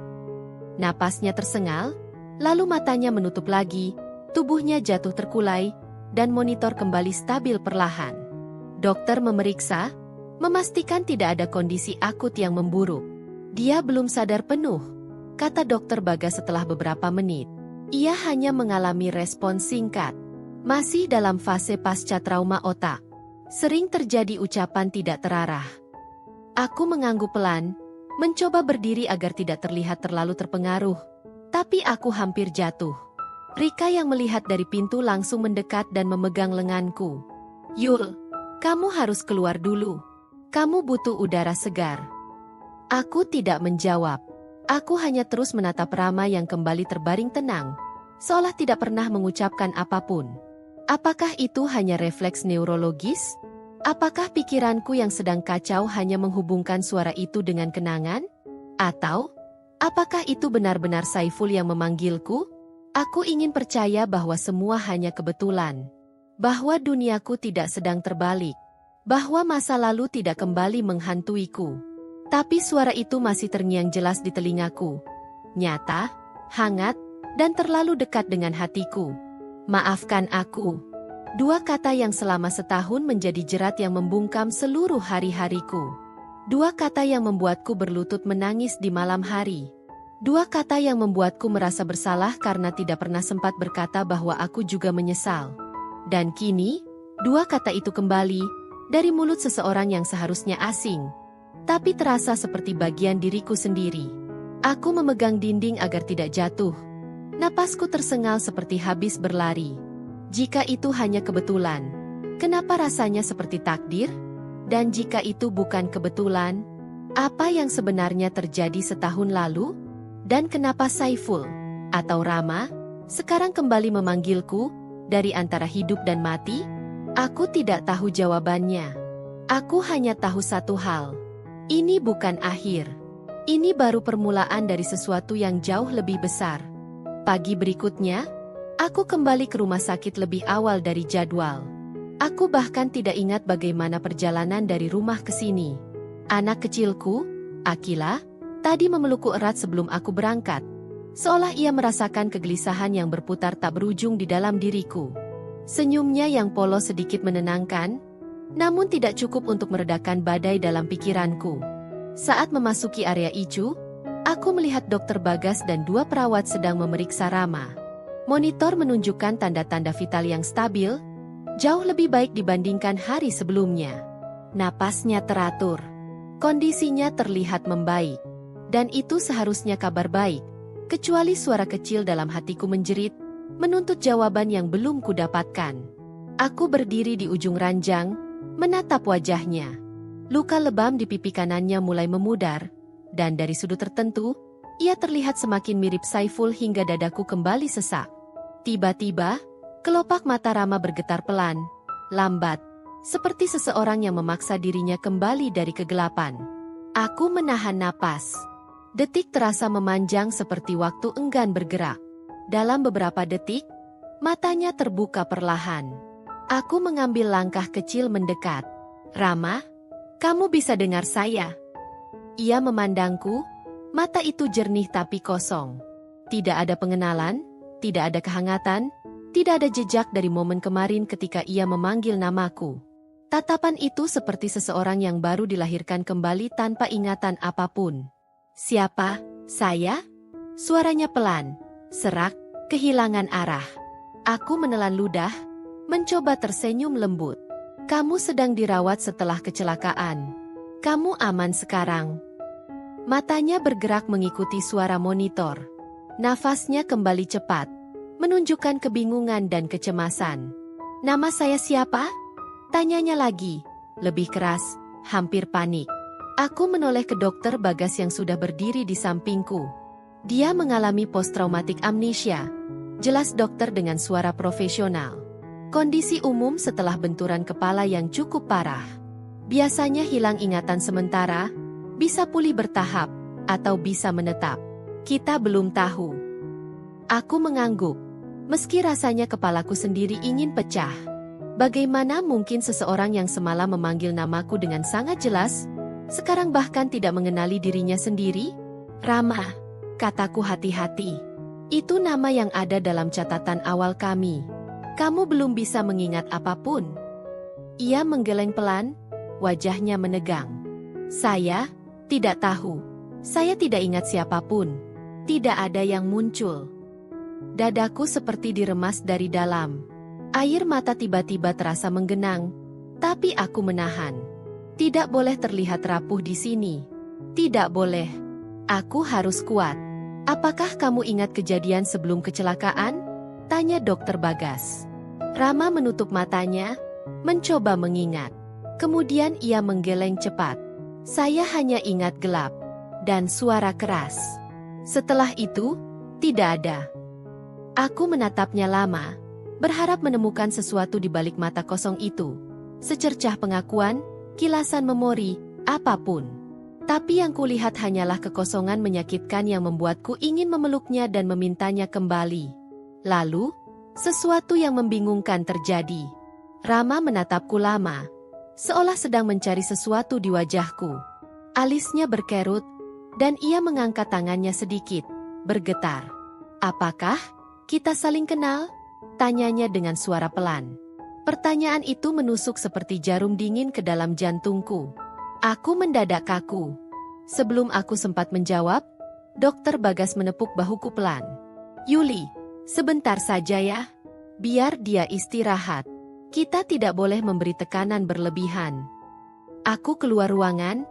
Napasnya tersengal, lalu matanya menutup lagi, tubuhnya jatuh terkulai, dan monitor kembali stabil perlahan. Dokter memeriksa, memastikan tidak ada kondisi akut yang memburuk. Dia belum sadar penuh, kata Dokter Bagas setelah beberapa menit. Ia hanya mengalami respons singkat. Masih dalam fase pasca trauma otak. Sering terjadi ucapan tidak terarah. Aku mengangguk pelan, mencoba berdiri agar tidak terlihat terlalu terpengaruh. Tapi aku hampir jatuh. Rika yang melihat dari pintu langsung mendekat dan memegang lenganku. Yul, kamu harus keluar dulu. Kamu butuh udara segar. Aku tidak menjawab. Aku hanya terus menatap Rama yang kembali terbaring tenang, seolah tidak pernah mengucapkan apapun. Apakah itu hanya refleks neurologis? Apakah pikiranku yang sedang kacau hanya menghubungkan suara itu dengan kenangan? Atau, apakah itu benar-benar Saiful yang memanggilku? Aku ingin percaya bahwa semua hanya kebetulan. Bahwa duniaku tidak sedang terbalik. Bahwa masa lalu tidak kembali menghantuiku. Tapi suara itu masih terngiang jelas di telingaku. Nyata, hangat, dan terlalu dekat dengan hatiku. Maafkan aku. Dua kata yang selama setahun menjadi jerat yang membungkam seluruh hari-hariku. Dua kata yang membuatku berlutut menangis di malam hari. Dua kata yang membuatku merasa bersalah karena tidak pernah sempat berkata bahwa aku juga menyesal. Dan kini, dua kata itu kembali, dari mulut seseorang yang seharusnya asing. Tapi terasa seperti bagian diriku sendiri. Aku memegang dinding agar tidak jatuh. Napasku tersengal seperti habis berlari. Jika itu hanya kebetulan, kenapa rasanya seperti takdir? Dan jika itu bukan kebetulan, apa yang sebenarnya terjadi setahun lalu? Dan kenapa Saiful, atau Rama, sekarang kembali memanggilku, dari antara hidup dan mati? Aku tidak tahu jawabannya. Aku hanya tahu satu hal. Ini bukan akhir. Ini baru permulaan dari sesuatu yang jauh lebih besar. Pagi berikutnya, aku kembali ke rumah sakit lebih awal dari jadwal. Aku bahkan tidak ingat bagaimana perjalanan dari rumah ke sini. Anak kecilku, Akila, tadi memelukku erat sebelum aku berangkat. Seolah ia merasakan kegelisahan yang berputar tak berujung di dalam diriku. Senyumnya yang polos sedikit menenangkan, namun tidak cukup untuk meredakan badai dalam pikiranku. Saat memasuki area ICU, aku melihat Dokter Bagas dan 2 perawat sedang memeriksa Rama. Monitor menunjukkan tanda-tanda vital yang stabil, jauh lebih baik dibandingkan hari sebelumnya. Napasnya teratur. Kondisinya terlihat membaik. Dan itu seharusnya kabar baik. Kecuali suara kecil dalam hatiku menjerit, menuntut jawaban yang belum kudapatkan. Aku berdiri di ujung ranjang, menatap wajahnya. Luka lebam di pipi kanannya mulai memudar, dan dari sudut tertentu, ia terlihat semakin mirip Saiful hingga dadaku kembali sesak. Tiba-tiba, kelopak mata Rama bergetar pelan, lambat, seperti seseorang yang memaksa dirinya kembali dari kegelapan. Aku menahan napas. Detik terasa memanjang seperti waktu enggan bergerak. Dalam beberapa detik, matanya terbuka perlahan. Aku mengambil langkah kecil mendekat. Rama, kamu bisa dengar saya? Ia memandangku, mata itu jernih tapi kosong. Tidak ada pengenalan, tidak ada kehangatan, tidak ada jejak dari momen kemarin ketika ia memanggil namaku. Tatapan itu seperti seseorang yang baru dilahirkan kembali tanpa ingatan apapun. Siapa? Saya? Suaranya pelan, serak, kehilangan arah. Aku menelan ludah, mencoba tersenyum lembut. Kamu sedang dirawat setelah kecelakaan. Kamu aman sekarang. Matanya bergerak mengikuti suara monitor. Nafasnya kembali cepat, menunjukkan kebingungan dan kecemasan. Nama saya siapa? Tanyanya lagi, lebih keras, hampir panik. Aku menoleh ke Dokter Bagas yang sudah berdiri di sampingku. Dia mengalami post-traumatic amnesia. Jelas dokter dengan suara profesional. Kondisi umum setelah benturan kepala yang cukup parah. Biasanya hilang ingatan sementara, bisa pulih bertahap, atau bisa menetap. Kita belum tahu. Aku mengangguk. Meski rasanya kepalaku sendiri ingin pecah. Bagaimana mungkin seseorang yang semalam memanggil namaku dengan sangat jelas, sekarang bahkan tidak mengenali dirinya sendiri? Rama, kataku hati-hati. Itu nama yang ada dalam catatan awal kami. Kamu belum bisa mengingat apapun. Ia menggeleng pelan, wajahnya menegang. Saya tidak tahu. Saya tidak ingat siapapun. Tidak ada yang muncul. Dadaku seperti diremas dari dalam. Air mata tiba-tiba terasa menggenang, tapi aku menahan. Tidak boleh terlihat rapuh di sini. Tidak boleh. Aku harus kuat. Apakah kamu ingat kejadian sebelum kecelakaan? Tanya Dokter Bagas. Rama menutup matanya, mencoba mengingat. Kemudian ia menggeleng cepat. Saya hanya ingat gelap dan suara keras. Setelah itu, tidak ada. Aku menatapnya lama, berharap menemukan sesuatu di balik mata kosong itu. Secercah pengakuan, kilasan memori, apapun. Tapi yang kulihat hanyalah kekosongan menyakitkan yang membuatku ingin memeluknya dan memintanya kembali. Lalu, sesuatu yang membingungkan terjadi. Rama menatapku lama, seolah sedang mencari sesuatu di wajahku. Alisnya berkerut, dan ia mengangkat tangannya sedikit, bergetar. Apakah kita saling kenal? Tanyanya dengan suara pelan. Pertanyaan itu menusuk seperti jarum dingin ke dalam jantungku. Aku mendadak kaku. Sebelum aku sempat menjawab, Dokter Bagas menepuk bahuku pelan. Yuli, sebentar saja ya. Biar dia istirahat. Kita tidak boleh memberi tekanan berlebihan. Aku keluar ruangan,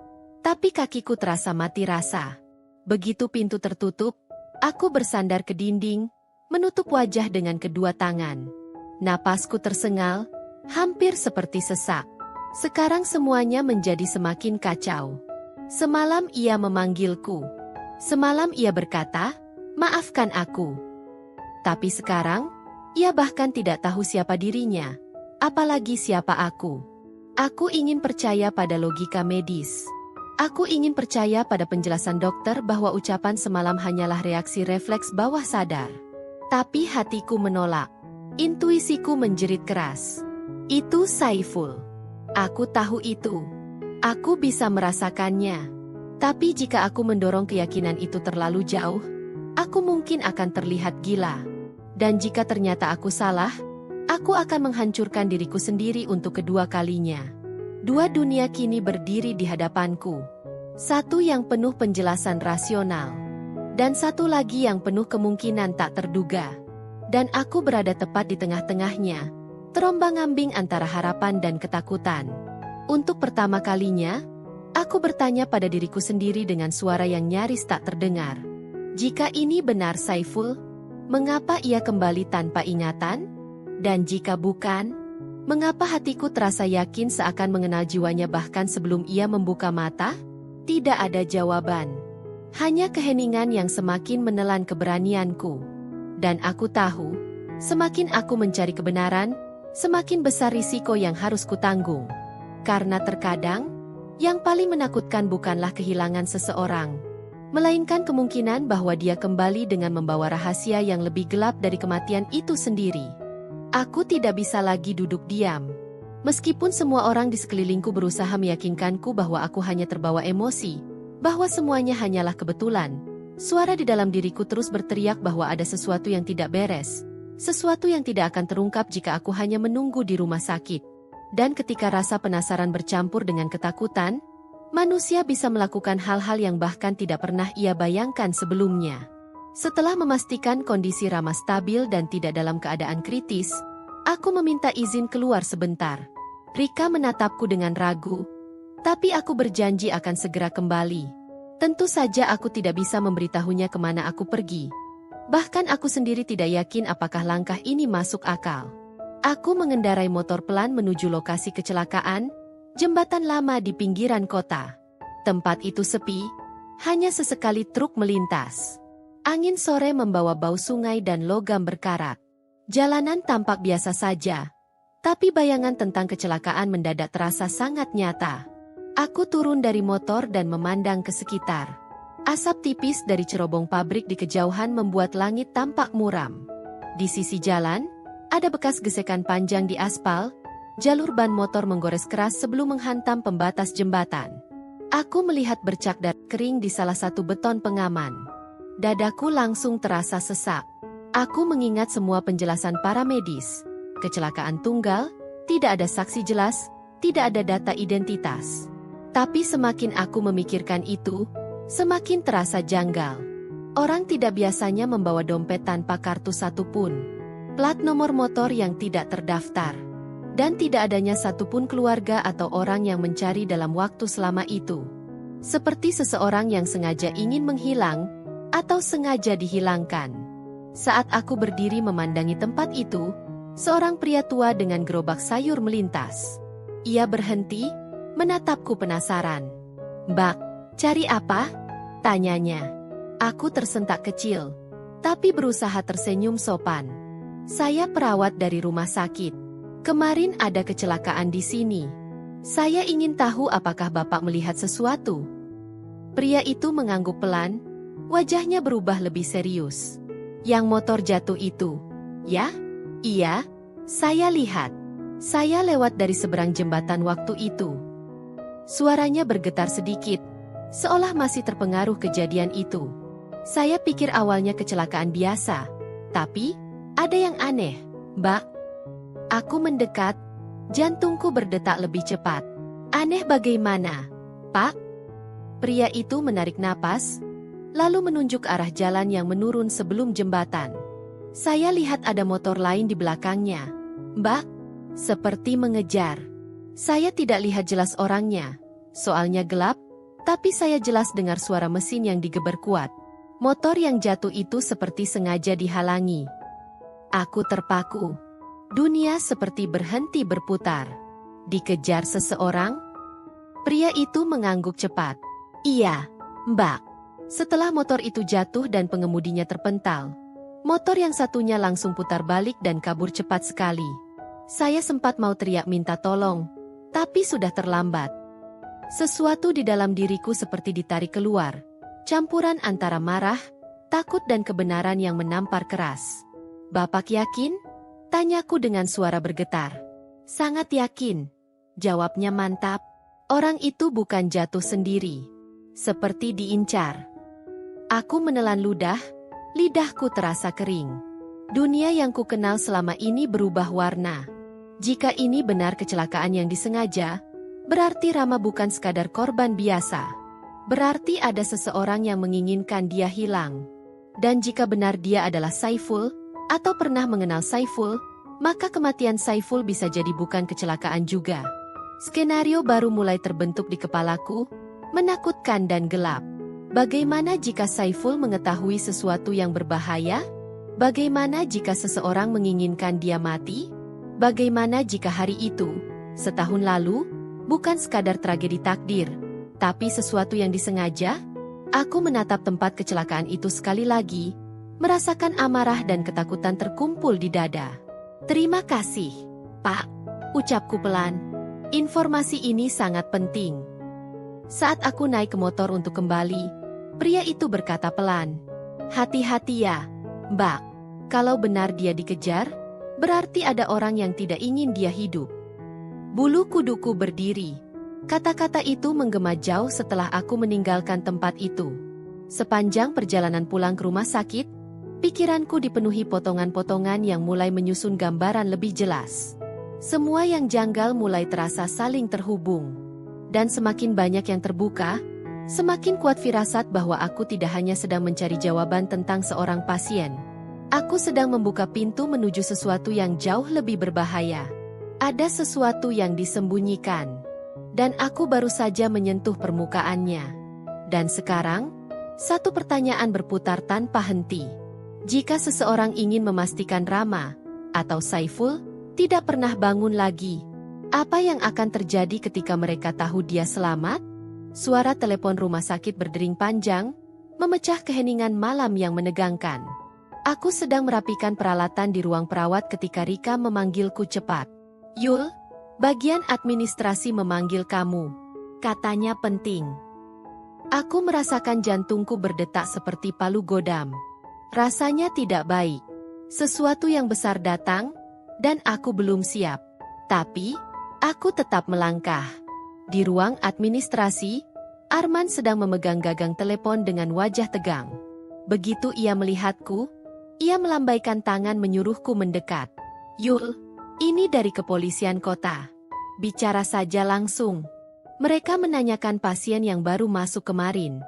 tapi kakiku terasa mati rasa. Begitu pintu tertutup, aku bersandar ke dinding, menutup wajah dengan kedua tangan. Napasku tersengal, hampir seperti sesak. Sekarang semuanya menjadi semakin kacau. Semalam ia memanggilku. Semalam ia berkata, maafkan aku. Tapi sekarang, ia bahkan tidak tahu siapa dirinya, apalagi siapa aku. Aku ingin percaya pada logika medis. Aku ingin percaya pada penjelasan dokter bahwa ucapan semalam hanyalah reaksi refleks bawah sadar. Tapi hatiku menolak. Intuisiku menjerit keras. Itu Saiful. Aku tahu itu. Aku bisa merasakannya. Tapi jika aku mendorong keyakinan itu terlalu jauh, aku mungkin akan terlihat gila. Dan jika ternyata aku salah, aku akan menghancurkan diriku sendiri untuk kedua kalinya. Dua dunia kini berdiri di hadapanku. Satu yang penuh penjelasan rasional. Dan satu lagi yang penuh kemungkinan tak terduga. Dan aku berada tepat di tengah-tengahnya, terombang-ambing antara harapan dan ketakutan. Untuk pertama kalinya, aku bertanya pada diriku sendiri dengan suara yang nyaris tak terdengar. Jika ini benar Saiful, mengapa ia kembali tanpa ingatan? Dan jika bukan, mengapa hatiku terasa yakin seakan mengenal jiwanya bahkan sebelum ia membuka mata? Tidak ada jawaban. Hanya keheningan yang semakin menelan keberanianku. Dan aku tahu, semakin aku mencari kebenaran, semakin besar risiko yang harus kutanggung. Karena terkadang, yang paling menakutkan bukanlah kehilangan seseorang, melainkan kemungkinan bahwa dia kembali dengan membawa rahasia yang lebih gelap dari kematian itu sendiri. Aku tidak bisa lagi duduk diam. Meskipun semua orang di sekelilingku berusaha meyakinkanku bahwa aku hanya terbawa emosi, bahwa semuanya hanyalah kebetulan, suara di dalam diriku terus berteriak bahwa ada sesuatu yang tidak beres, sesuatu yang tidak akan terungkap jika aku hanya menunggu di rumah sakit. Dan ketika rasa penasaran bercampur dengan ketakutan, manusia bisa melakukan hal-hal yang bahkan tidak pernah ia bayangkan sebelumnya. Setelah memastikan kondisi Rama stabil dan tidak dalam keadaan kritis, aku meminta izin keluar sebentar. Rika menatapku dengan ragu, tapi aku berjanji akan segera kembali. Tentu saja aku tidak bisa memberitahunya kemana aku pergi. Bahkan aku sendiri tidak yakin apakah langkah ini masuk akal. Aku mengendarai motor pelan menuju lokasi kecelakaan, jembatan lama di pinggiran kota. Tempat itu sepi, hanya sesekali truk melintas. Angin sore membawa bau sungai dan logam berkarat. Jalanan tampak biasa saja, tapi bayangan tentang kecelakaan mendadak terasa sangat nyata. Aku turun dari motor dan memandang ke sekitar. Asap tipis dari cerobong pabrik di kejauhan membuat langit tampak muram. Di sisi jalan, ada bekas gesekan panjang di aspal, jalur ban motor menggores keras sebelum menghantam pembatas jembatan. Aku melihat bercak darah kering di salah satu beton pengaman. Dadaku langsung terasa sesak. Aku mengingat semua penjelasan para medis. Kecelakaan tunggal, tidak ada saksi jelas, tidak ada data identitas. Tapi semakin aku memikirkan itu, semakin terasa janggal. Orang tidak biasanya membawa dompet tanpa kartu satupun, plat nomor motor yang tidak terdaftar, dan tidak adanya satupun keluarga atau orang yang mencari dalam waktu selama itu. Seperti seseorang yang sengaja ingin menghilang, atau sengaja dihilangkan. Saat aku berdiri memandangi tempat itu, seorang pria tua dengan gerobak sayur melintas. Ia berhenti, menatapku penasaran. "Mbak, cari apa?" tanyanya. Aku tersentak kecil, tapi berusaha tersenyum sopan. "Saya perawat dari rumah sakit. Kemarin ada kecelakaan di sini. Saya ingin tahu apakah Bapak melihat sesuatu." Pria itu mengangguk pelan, wajahnya berubah lebih serius. "Yang motor jatuh itu, ya?" "Iya, saya lihat. Saya lewat dari seberang jembatan waktu itu." Suaranya bergetar sedikit, seolah masih terpengaruh kejadian itu. Saya pikir awalnya kecelakaan biasa, tapi ada yang aneh, Mbak. Aku mendekat, jantungku berdetak lebih cepat. "Aneh bagaimana, Pak?" Pria itu menarik napas, lalu menunjuk arah jalan yang menurun sebelum jembatan. Saya lihat ada motor lain di belakangnya, Mbak, seperti mengejar. Saya tidak lihat jelas orangnya, soalnya gelap, tapi saya jelas dengar suara mesin yang digeber kuat. Motor yang jatuh itu seperti sengaja dihalangi. Aku terpaku. Dunia seperti berhenti berputar. Dikejar seseorang? Pria itu mengangguk cepat. "Iya, Mbak." Setelah motor itu jatuh dan pengemudinya terpental, motor yang satunya langsung putar balik dan kabur cepat sekali. Saya sempat mau teriak minta tolong, tapi sudah terlambat. Sesuatu di dalam diriku seperti ditarik keluar, campuran antara marah, takut dan kebenaran yang menampar keras. "Bapak yakin?" tanyaku dengan suara bergetar. Sangat yakin. Jawabnya mantap. Orang itu bukan jatuh sendiri. Seperti diincar. Aku menelan ludah, lidahku terasa kering. Dunia yang kukenal selama ini berubah warna. Jika ini benar kecelakaan yang disengaja, berarti Rama bukan sekadar korban biasa. Berarti ada seseorang yang menginginkan dia hilang. Dan jika benar dia adalah Saiful, atau pernah mengenal Saiful, maka kematian Saiful bisa jadi bukan kecelakaan juga. Skenario baru mulai terbentuk di kepalaku, menakutkan dan gelap. Bagaimana jika Saiful mengetahui sesuatu yang berbahaya? Bagaimana jika seseorang menginginkan dia mati? Bagaimana jika hari itu, setahun lalu, bukan sekadar tragedi takdir, tapi sesuatu yang disengaja? Aku menatap tempat kecelakaan itu sekali lagi, merasakan amarah dan ketakutan terkumpul di dada. Terima kasih, Pak, ucapku pelan. Informasi ini sangat penting. Saat aku naik ke motor untuk kembali, pria itu berkata pelan. Hati-hati ya, Mbak. Kalau benar dia dikejar, berarti ada orang yang tidak ingin dia hidup. Bulu kuduku berdiri. Kata-kata itu menggema jauh setelah aku meninggalkan tempat itu. Sepanjang perjalanan pulang ke rumah sakit, pikiranku dipenuhi potongan-potongan yang mulai menyusun gambaran lebih jelas. Semua yang janggal mulai terasa saling terhubung. Dan semakin banyak yang terbuka, semakin kuat firasat bahwa aku tidak hanya sedang mencari jawaban tentang seorang pasien. Aku sedang membuka pintu menuju sesuatu yang jauh lebih berbahaya. Ada sesuatu yang disembunyikan. Dan aku baru saja menyentuh permukaannya. Dan sekarang, satu pertanyaan berputar tanpa henti. Jika seseorang ingin memastikan Rama, atau Saiful, tidak pernah bangun lagi, apa yang akan terjadi ketika mereka tahu dia selamat? Suara telepon rumah sakit berdering panjang, memecah keheningan malam yang menegangkan. Aku sedang merapikan peralatan di ruang perawat ketika Rika memanggilku cepat. Yul, bagian administrasi memanggil kamu. Katanya penting. Aku merasakan jantungku berdetak seperti palu godam. Rasanya tidak baik. Sesuatu yang besar datang, dan aku belum siap. Tapi, aku tetap melangkah. Di ruang administrasi, Arman sedang memegang gagang telepon dengan wajah tegang. Begitu ia melihatku, ia melambaikan tangan menyuruhku mendekat. Yul, ini dari kepolisian kota. Bicara saja langsung. Mereka menanyakan pasien yang baru masuk kemarin.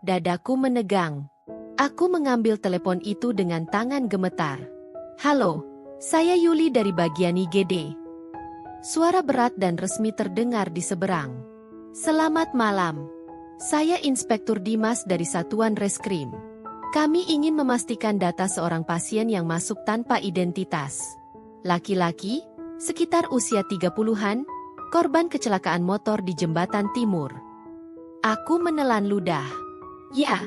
Dadaku menegang. Aku mengambil telepon itu dengan tangan gemetar. Halo, saya Yuli dari bagian IGD. Suara berat dan resmi terdengar di seberang. Selamat malam. Saya Inspektur Dimas dari Satuan Reskrim. Kami ingin memastikan data seorang pasien yang masuk tanpa identitas. Laki-laki, sekitar usia 30-an, korban kecelakaan motor di Jembatan Timur. Aku menelan ludah. Ya,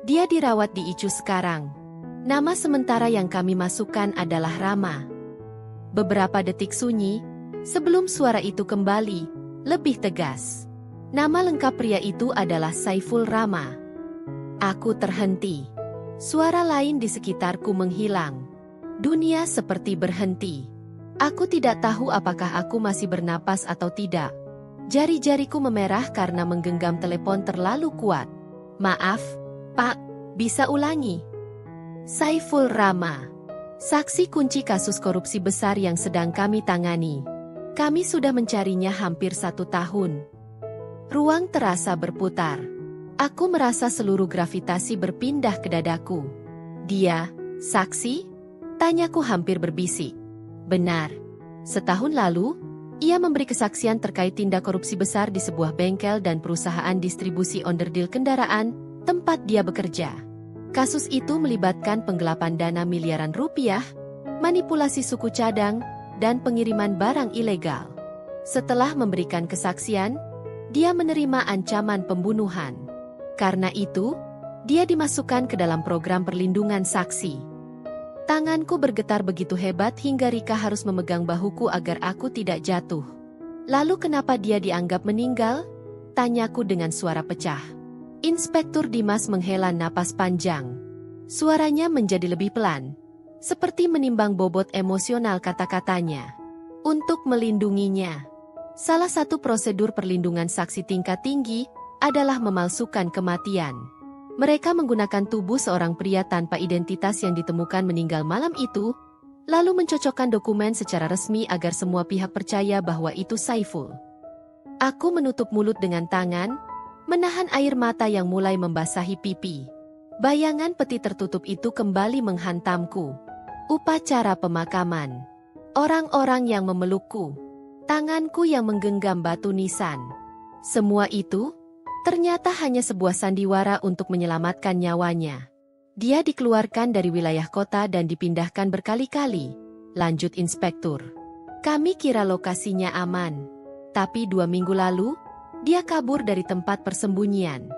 dia dirawat di ICU sekarang. Nama sementara yang kami masukkan adalah Rama. Beberapa detik sunyi, sebelum suara itu kembali, lebih tegas. Nama lengkap pria itu adalah Saiful Rama. Aku terhenti. Suara lain di sekitarku menghilang. Dunia seperti berhenti. Aku tidak tahu apakah aku masih bernapas atau tidak. Jari-jariku memerah karena menggenggam telepon terlalu kuat. Maaf, Pak, bisa ulangi? Saiful Rama, saksi kunci kasus korupsi besar yang sedang kami tangani. Kami sudah mencarinya hampir 1 tahun. Ruang terasa berputar. Aku merasa seluruh gravitasi berpindah ke dadaku. Dia, saksi? Tanyaku hampir berbisik. Benar. Setahun lalu, ia memberi kesaksian terkait tindak korupsi besar di sebuah bengkel dan perusahaan distribusi onderdil kendaraan, tempat dia bekerja. Kasus itu melibatkan penggelapan dana miliaran rupiah, manipulasi suku cadang, dan pengiriman barang ilegal. Setelah memberikan kesaksian, dia menerima ancaman pembunuhan. Karena itu, dia dimasukkan ke dalam program perlindungan saksi. Tanganku bergetar begitu hebat hingga Rika harus memegang bahuku agar aku tidak jatuh. Lalu kenapa dia dianggap meninggal? Tanyaku dengan suara pecah. Inspektur Dimas menghela napas panjang. Suaranya menjadi lebih pelan, seperti menimbang bobot emosional kata-katanya. untuk melindunginya. Salah satu prosedur perlindungan saksi tingkat tinggi adalah memalsukan kematian. Mereka menggunakan tubuh seorang pria tanpa identitas yang ditemukan meninggal malam itu, lalu mencocokkan dokumen secara resmi agar semua pihak percaya bahwa itu Saiful. Aku menutup mulut dengan tangan, menahan air mata yang mulai membasahi pipi. Bayangan peti tertutup itu kembali menghantamku. Upacara pemakaman. Orang-orang yang memelukku. Tanganku yang menggenggam batu nisan. Semua itu ternyata hanya sebuah sandiwara untuk menyelamatkan nyawanya. Dia dikeluarkan dari wilayah kota dan dipindahkan berkali-kali. Lanjut Inspektur. Kami kira lokasinya aman. Tapi 2 minggu lalu, dia kabur dari tempat persembunyian.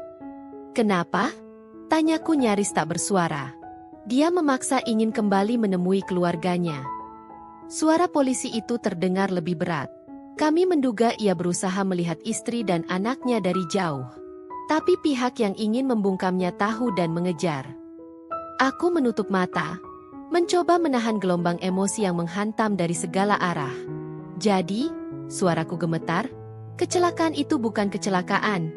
Kenapa? Tanyaku nyaris tak bersuara. Dia memaksa ingin kembali menemui keluarganya. Suara polisi itu terdengar lebih berat. Kami menduga ia berusaha melihat istri dan anaknya dari jauh. Tapi pihak yang ingin membungkamnya tahu dan mengejar. Aku menutup mata, mencoba menahan gelombang emosi yang menghantam dari segala arah. Jadi, suaraku gemetar, kecelakaan itu bukan kecelakaan.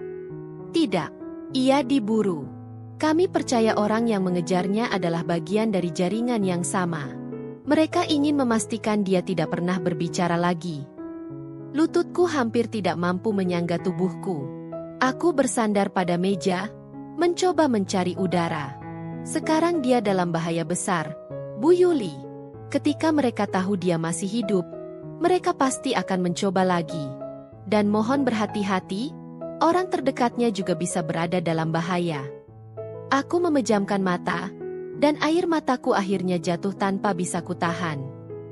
Tidak, ia diburu. Kami percaya orang yang mengejarnya adalah bagian dari jaringan yang sama. Mereka ingin memastikan dia tidak pernah berbicara lagi. Lututku hampir tidak mampu menyangga tubuhku. Aku bersandar pada meja, mencoba mencari udara. Sekarang dia dalam bahaya besar, Bu Yuli. Ketika mereka tahu dia masih hidup, mereka pasti akan mencoba lagi. Dan mohon berhati-hati, orang terdekatnya juga bisa berada dalam bahaya. Aku memejamkan mata, dan air mataku akhirnya jatuh tanpa bisa kutahan.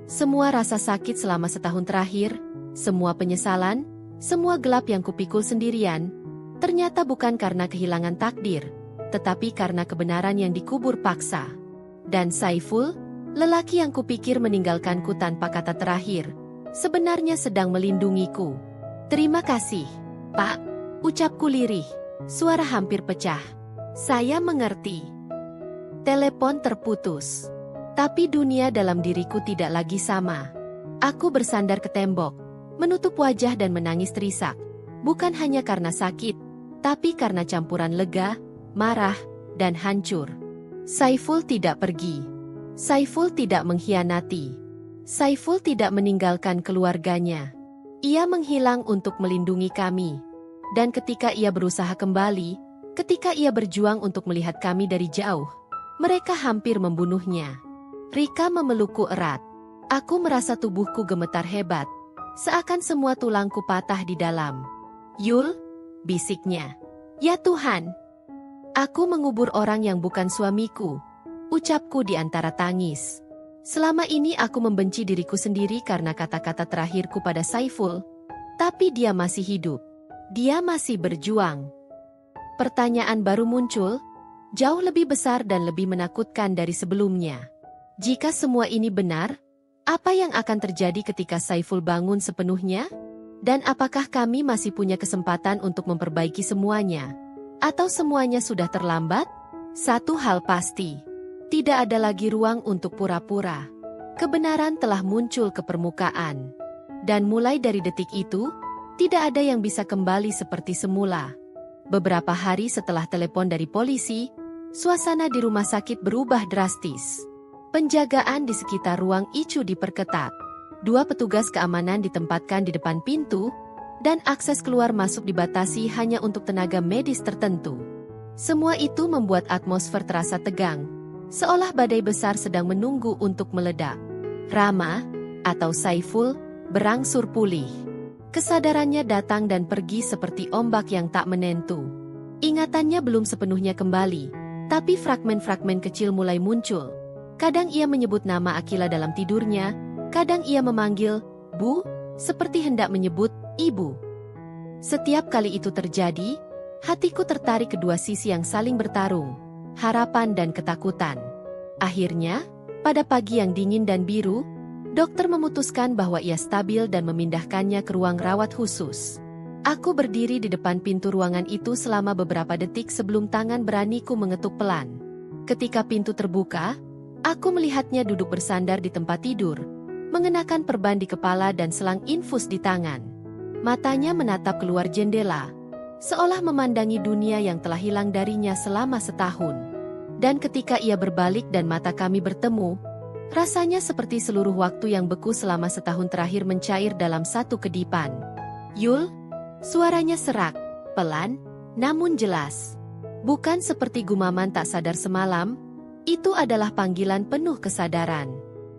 Semua rasa sakit selama setahun terakhir, semua penyesalan, semua gelap yang kupikul sendirian, ternyata bukan karena kehilangan takdir, tetapi karena kebenaran yang dikubur paksa. Dan Saiful, lelaki yang kupikir meninggalkanku tanpa kata terakhir, sebenarnya sedang melindungiku. Terima kasih, Pak, ucapku lirih, suara hampir pecah. Saya mengerti. Telepon terputus. Tapi dunia dalam diriku tidak lagi sama. Aku bersandar ke tembok, menutup wajah dan menangis terisak. Bukan hanya karena sakit, tapi karena campuran lega, marah, dan hancur. Saiful tidak pergi. Saiful tidak mengkhianati. Saiful tidak meninggalkan keluarganya. Ia menghilang untuk melindungi kami. Dan ketika ia berusaha kembali, ketika ia berjuang untuk melihat kami dari jauh, mereka hampir membunuhnya. Rika memelukku erat. Aku merasa tubuhku gemetar hebat, seakan semua tulangku patah di dalam. Yul, bisiknya. Ya Tuhan. Aku mengubur orang yang bukan suamiku, ucapku di antara tangis. Selama ini aku membenci diriku sendiri karena kata-kata terakhirku pada Saiful. Tapi dia masih hidup. Dia masih berjuang. Pertanyaan baru muncul, jauh lebih besar dan lebih menakutkan dari sebelumnya. Jika semua ini benar, apa yang akan terjadi ketika Saiful bangun sepenuhnya? Dan apakah kami masih punya kesempatan untuk memperbaiki semuanya? Atau semuanya sudah terlambat? Satu hal pasti, tidak ada lagi ruang untuk pura-pura. Kebenaran telah muncul ke permukaan. Dan mulai dari detik itu, tidak ada yang bisa kembali seperti semula. Beberapa hari setelah telepon dari polisi, suasana di rumah sakit berubah drastis. Penjagaan di sekitar ruang ICU diperketat. 2 petugas keamanan ditempatkan di depan pintu, dan akses keluar masuk dibatasi hanya untuk tenaga medis tertentu. Semua itu membuat atmosfer terasa tegang, seolah badai besar sedang menunggu untuk meledak. Rama, atau Saiful, berangsur pulih. Kesadarannya datang dan pergi seperti ombak yang tak menentu. Ingatannya belum sepenuhnya kembali, tapi fragmen-fragmen kecil mulai muncul. Kadang ia menyebut nama Akila dalam tidurnya, kadang ia memanggil, Bu, seperti hendak menyebut, Ibu. Setiap kali itu terjadi, hatiku tertarik kedua sisi yang saling bertarung, harapan dan ketakutan. Akhirnya, pada pagi yang dingin dan biru, dokter memutuskan bahwa ia stabil dan memindahkannya ke ruang rawat khusus. Aku berdiri di depan pintu ruangan itu selama beberapa detik sebelum tangan beraniku mengetuk pelan. Ketika pintu terbuka, aku melihatnya duduk bersandar di tempat tidur, mengenakan perban di kepala dan selang infus di tangan. Matanya menatap keluar jendela, seolah memandangi dunia yang telah hilang darinya selama setahun. Dan ketika ia berbalik dan mata kami bertemu, rasanya seperti seluruh waktu yang beku selama setahun terakhir mencair dalam satu kedipan. "Yul?" Suaranya serak, pelan, namun jelas. Bukan seperti gumaman tak sadar semalam, itu adalah panggilan penuh kesadaran.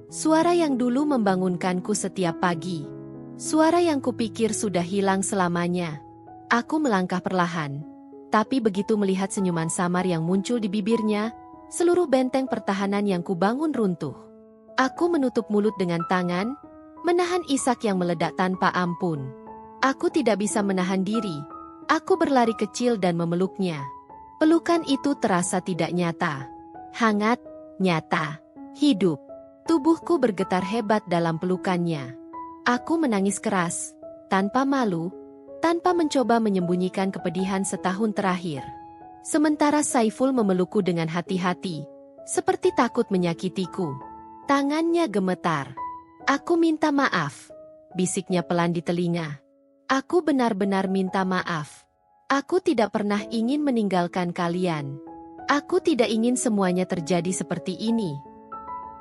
Suara yang dulu membangunkanku setiap pagi. Suara yang kupikir sudah hilang selamanya. Aku melangkah perlahan. Tapi begitu melihat senyuman samar yang muncul di bibirnya, seluruh benteng pertahanan yang kubangun runtuh. Aku menutup mulut dengan tangan, menahan isak yang meledak tanpa ampun. Aku tidak bisa menahan diri. Aku berlari kecil dan memeluknya. Pelukan itu terasa tidak nyata. Hangat, nyata, hidup. Tubuhku bergetar hebat dalam pelukannya. Aku menangis keras, tanpa malu, tanpa mencoba menyembunyikan kepedihan setahun terakhir. Sementara Saiful memelukku dengan hati-hati, seperti takut menyakitiku. Tangannya gemetar. "Aku minta maaf," bisiknya pelan di telinga. "Aku benar-benar minta maaf. Aku tidak pernah ingin meninggalkan kalian. Aku tidak ingin semuanya terjadi seperti ini."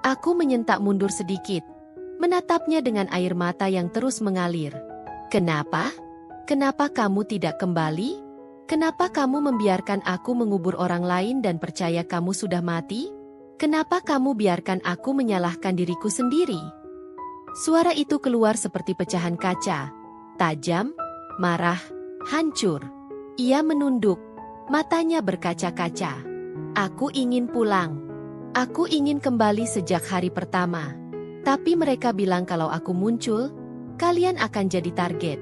Aku menyentak mundur sedikit, menatapnya dengan air mata yang terus mengalir. "Kenapa? Kenapa kamu tidak kembali? Kenapa kamu membiarkan aku mengubur orang lain dan percaya kamu sudah mati? Kenapa kamu biarkan aku menyalahkan diriku sendiri?" Suara itu keluar seperti pecahan kaca, tajam, marah, hancur. Ia menunduk, matanya berkaca-kaca. "Aku ingin pulang. Aku ingin kembali sejak hari pertama. Tapi mereka bilang kalau aku muncul, kalian akan jadi target.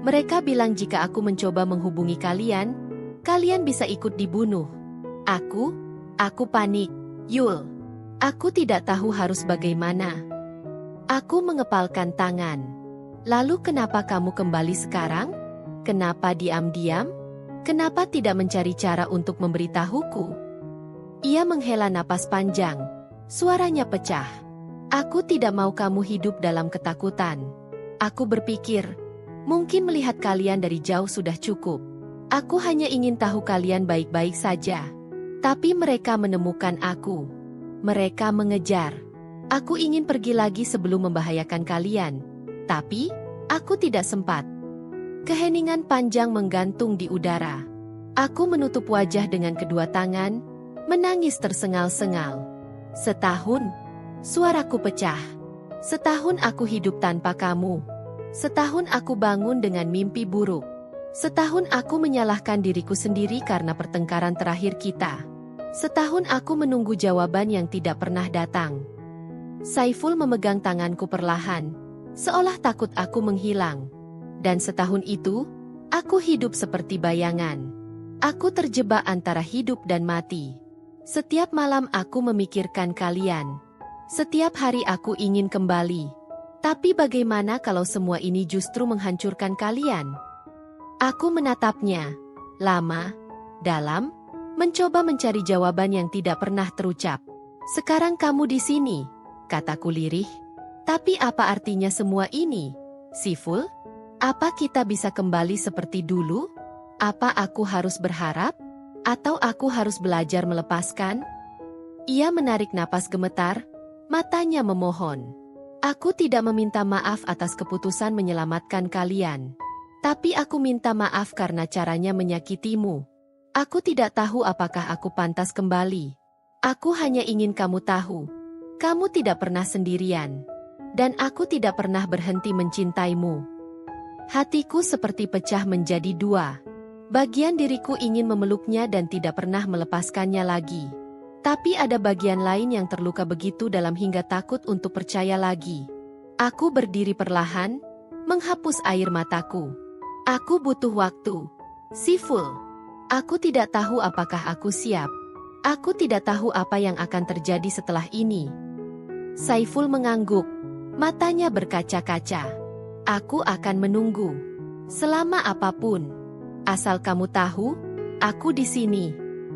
Mereka bilang jika aku mencoba menghubungi kalian, kalian bisa ikut dibunuh. Aku panik, Yul. Aku tidak tahu harus bagaimana." Aku mengepalkan tangan. "Lalu kenapa kamu kembali sekarang? Kenapa diam-diam? Kenapa tidak mencari cara untuk memberitahuku?" Ia menghela napas panjang. Suaranya pecah. "Aku tidak mau kamu hidup dalam ketakutan. Aku berpikir, mungkin melihat kalian dari jauh sudah cukup. Aku hanya ingin tahu kalian baik-baik saja. Tapi mereka menemukan aku. Mereka mengejar. Aku ingin pergi lagi sebelum membahayakan kalian. Tapi, aku tidak sempat." Keheningan panjang menggantung di udara. Aku menutup wajah dengan kedua tangan, menangis tersengal-sengal. "Setahun?" Suaraku pecah. "Setahun aku hidup tanpa kamu. Setahun aku bangun dengan mimpi buruk. Setahun aku menyalahkan diriku sendiri karena pertengkaran terakhir kita. Setahun aku menunggu jawaban yang tidak pernah datang." Saiful memegang tanganku perlahan, seolah takut aku menghilang. Dan setahun itu, aku hidup seperti bayangan. Aku terjebak antara hidup dan mati. Setiap malam aku memikirkan kalian. Setiap hari aku ingin kembali. Tapi bagaimana kalau semua ini justru menghancurkan kalian? Aku menatapnya, lama, dalam, mencoba mencari jawaban yang tidak pernah terucap. "Sekarang kamu di sini," kataku lirih. "Tapi apa artinya semua ini, Siful? Apa kita bisa kembali seperti dulu? Apa aku harus berharap? Atau aku harus belajar melepaskan?" Ia menarik napas gemetar, matanya memohon. "Aku tidak meminta maaf atas keputusan menyelamatkan kalian. Tapi aku minta maaf karena caranya menyakitimu. Aku tidak tahu apakah aku pantas kembali. Aku hanya ingin kamu tahu. Kamu tidak pernah sendirian. Dan aku tidak pernah berhenti mencintaimu." Hatiku seperti pecah menjadi dua. Bagian diriku ingin memeluknya dan tidak pernah melepaskannya lagi. Tapi ada bagian lain yang terluka begitu dalam hingga takut untuk percaya lagi. Aku berdiri perlahan, menghapus air mataku. "Aku butuh waktu, Siful. Aku tidak tahu apakah aku siap. Aku tidak tahu apa yang akan terjadi setelah ini." Saiful mengangguk, matanya berkaca-kaca. "Aku akan menunggu. Selama apapun. Asal kamu tahu, aku di sini.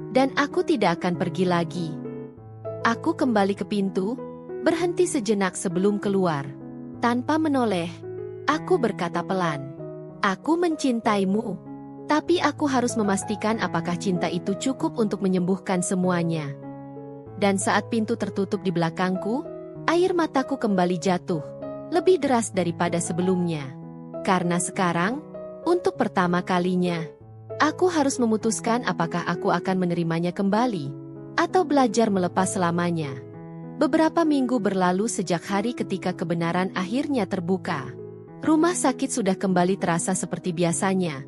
Dan aku tidak akan pergi lagi." Aku kembali ke pintu, berhenti sejenak sebelum keluar. Tanpa menoleh, aku berkata pelan. Aku mencintaimu. Tapi aku harus memastikan apakah cinta itu cukup untuk menyembuhkan semuanya. Dan saat pintu tertutup di belakangku, air mataku kembali jatuh. Lebih deras daripada sebelumnya. Karena sekarang, untuk pertama kalinya, aku harus memutuskan apakah aku akan menerimanya kembali, atau belajar melepas selamanya. Beberapa minggu berlalu sejak hari ketika kebenaran akhirnya terbuka. Rumah sakit sudah kembali terasa seperti biasanya.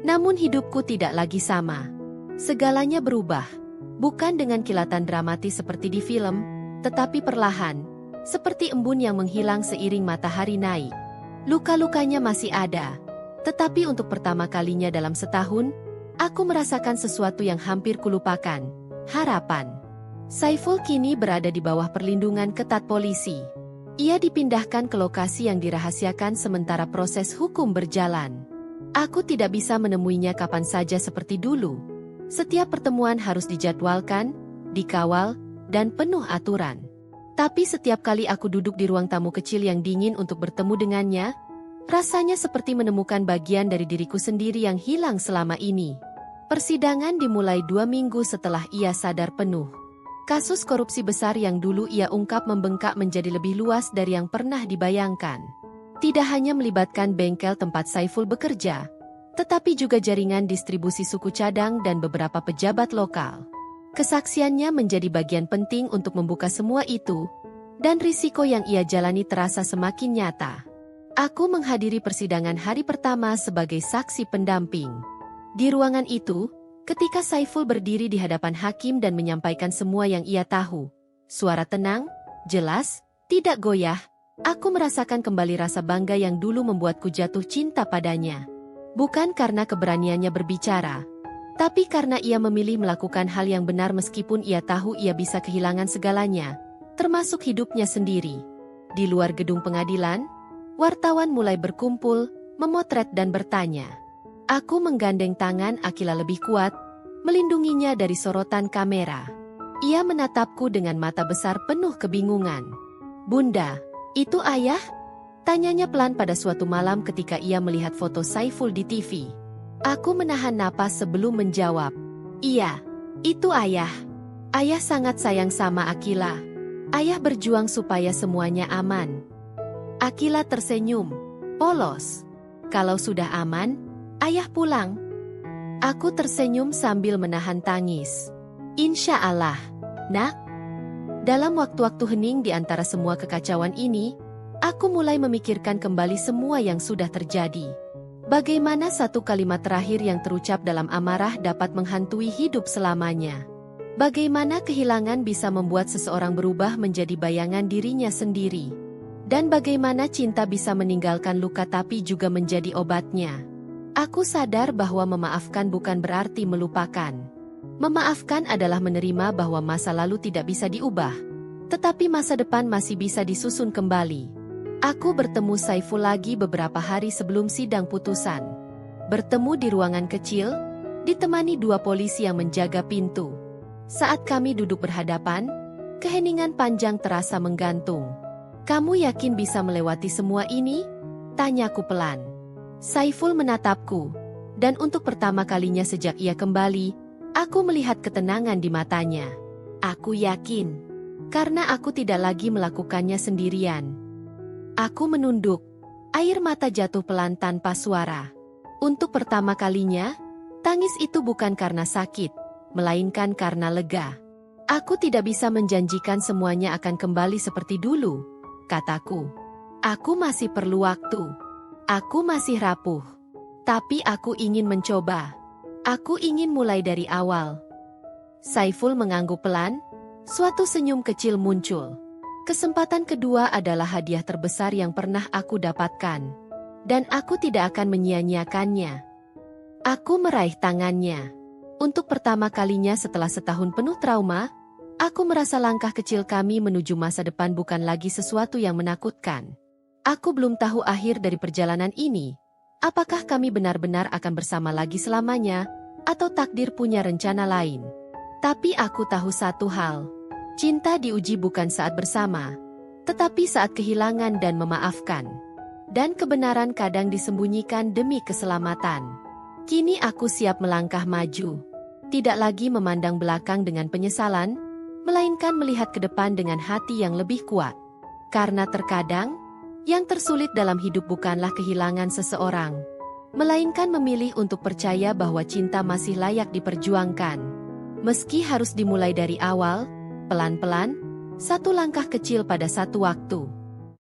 Namun hidupku tidak lagi sama. Segalanya berubah. Bukan dengan kilatan dramatis seperti di film, tetapi perlahan, seperti embun yang menghilang seiring matahari naik. Luka-lukanya masih ada. Tetapi untuk pertama kalinya dalam setahun, aku merasakan sesuatu yang hampir kulupakan. Harapan. Saiful kini berada di bawah perlindungan ketat polisi. Ia dipindahkan ke lokasi yang dirahasiakan sementara proses hukum berjalan. Aku tidak bisa menemuinya kapan saja seperti dulu. Setiap pertemuan harus dijadwalkan, dikawal, dan penuh aturan. Tapi setiap kali aku duduk di ruang tamu kecil yang dingin untuk bertemu dengannya, rasanya seperti menemukan bagian dari diriku sendiri yang hilang selama ini. Persidangan dimulai 2 minggu setelah ia sadar penuh. Kasus korupsi besar yang dulu ia ungkap membengkak menjadi lebih luas dari yang pernah dibayangkan. Tidak hanya melibatkan bengkel tempat Saiful bekerja, tetapi juga jaringan distribusi suku cadang dan beberapa pejabat lokal. Kesaksiannya menjadi bagian penting untuk membuka semua itu, dan risiko yang ia jalani terasa semakin nyata. Aku menghadiri persidangan hari pertama sebagai saksi pendamping. Di ruangan itu, ketika Saiful berdiri di hadapan hakim dan menyampaikan semua yang ia tahu, suara tenang, jelas, tidak goyah, aku merasakan kembali rasa bangga yang dulu membuatku jatuh cinta padanya. Bukan karena keberaniannya berbicara, tapi karena ia memilih melakukan hal yang benar meskipun ia tahu ia bisa kehilangan segalanya, termasuk hidupnya sendiri. Di luar gedung pengadilan, wartawan mulai berkumpul, memotret dan bertanya. Aku menggandeng tangan Akila lebih kuat, melindunginya dari sorotan kamera. Ia menatapku dengan mata besar penuh kebingungan. Bunda, itu ayah? Tanyanya pelan pada suatu malam ketika ia melihat foto Saiful di TV. Aku menahan napas sebelum menjawab. Iya, itu ayah. Ayah sangat sayang sama Akila. Ayah berjuang supaya semuanya aman. Akila tersenyum, polos. Kalau sudah aman, ayah pulang. Aku tersenyum sambil menahan tangis. Insya Allah, nak. Dalam waktu-waktu hening di antara semua kekacauan ini, aku mulai memikirkan kembali semua yang sudah terjadi. Bagaimana satu kalimat terakhir yang terucap dalam amarah dapat menghantui hidup selamanya. Bagaimana kehilangan bisa membuat seseorang berubah menjadi bayangan dirinya sendiri. Dan bagaimana cinta bisa meninggalkan luka tapi juga menjadi obatnya. Aku sadar bahwa memaafkan bukan berarti melupakan. Memaafkan adalah menerima bahwa masa lalu tidak bisa diubah, tetapi masa depan masih bisa disusun kembali. Aku bertemu Saiful lagi beberapa hari sebelum sidang putusan. Bertemu di ruangan kecil, ditemani 2 polisi yang menjaga pintu. Saat kami duduk berhadapan, keheningan panjang terasa menggantung. Kamu yakin bisa melewati semua ini? Tanyaku pelan. Saiful menatapku, dan untuk pertama kalinya sejak ia kembali, aku melihat ketenangan di matanya. Aku yakin, karena aku tidak lagi melakukannya sendirian. Aku menunduk, air mata jatuh pelan tanpa suara. Untuk pertama kalinya, tangis itu bukan karena sakit, melainkan karena lega. Aku tidak bisa menjanjikan semuanya akan kembali seperti dulu, kataku. Aku masih perlu waktu. Aku masih rapuh. Tapi aku ingin mencoba. Aku ingin mulai dari awal. Saiful mengangguk pelan, suatu senyum kecil muncul. Kesempatan kedua adalah hadiah terbesar yang pernah aku dapatkan. Dan aku tidak akan menyia-nyiakannya. Aku meraih tangannya. Untuk pertama kalinya setelah setahun penuh trauma, aku merasa langkah kecil kami menuju masa depan bukan lagi sesuatu yang menakutkan. Aku belum tahu akhir dari perjalanan ini. Apakah kami benar-benar akan bersama lagi selamanya, atau takdir punya rencana lain? Tapi aku tahu satu hal. Cinta diuji bukan saat bersama, Tetapi saat kehilangan dan memaafkan, dan kebenaran kadang disembunyikan demi keselamatan. Kini aku siap melangkah maju. Tidak lagi memandang belakang dengan penyesalan, melainkan melihat ke depan dengan hati yang lebih kuat. Karena terkadang, yang tersulit dalam hidup bukanlah kehilangan seseorang, melainkan memilih untuk percaya bahwa cinta masih layak diperjuangkan. Meski harus dimulai dari awal, pelan-pelan, satu langkah kecil pada satu waktu.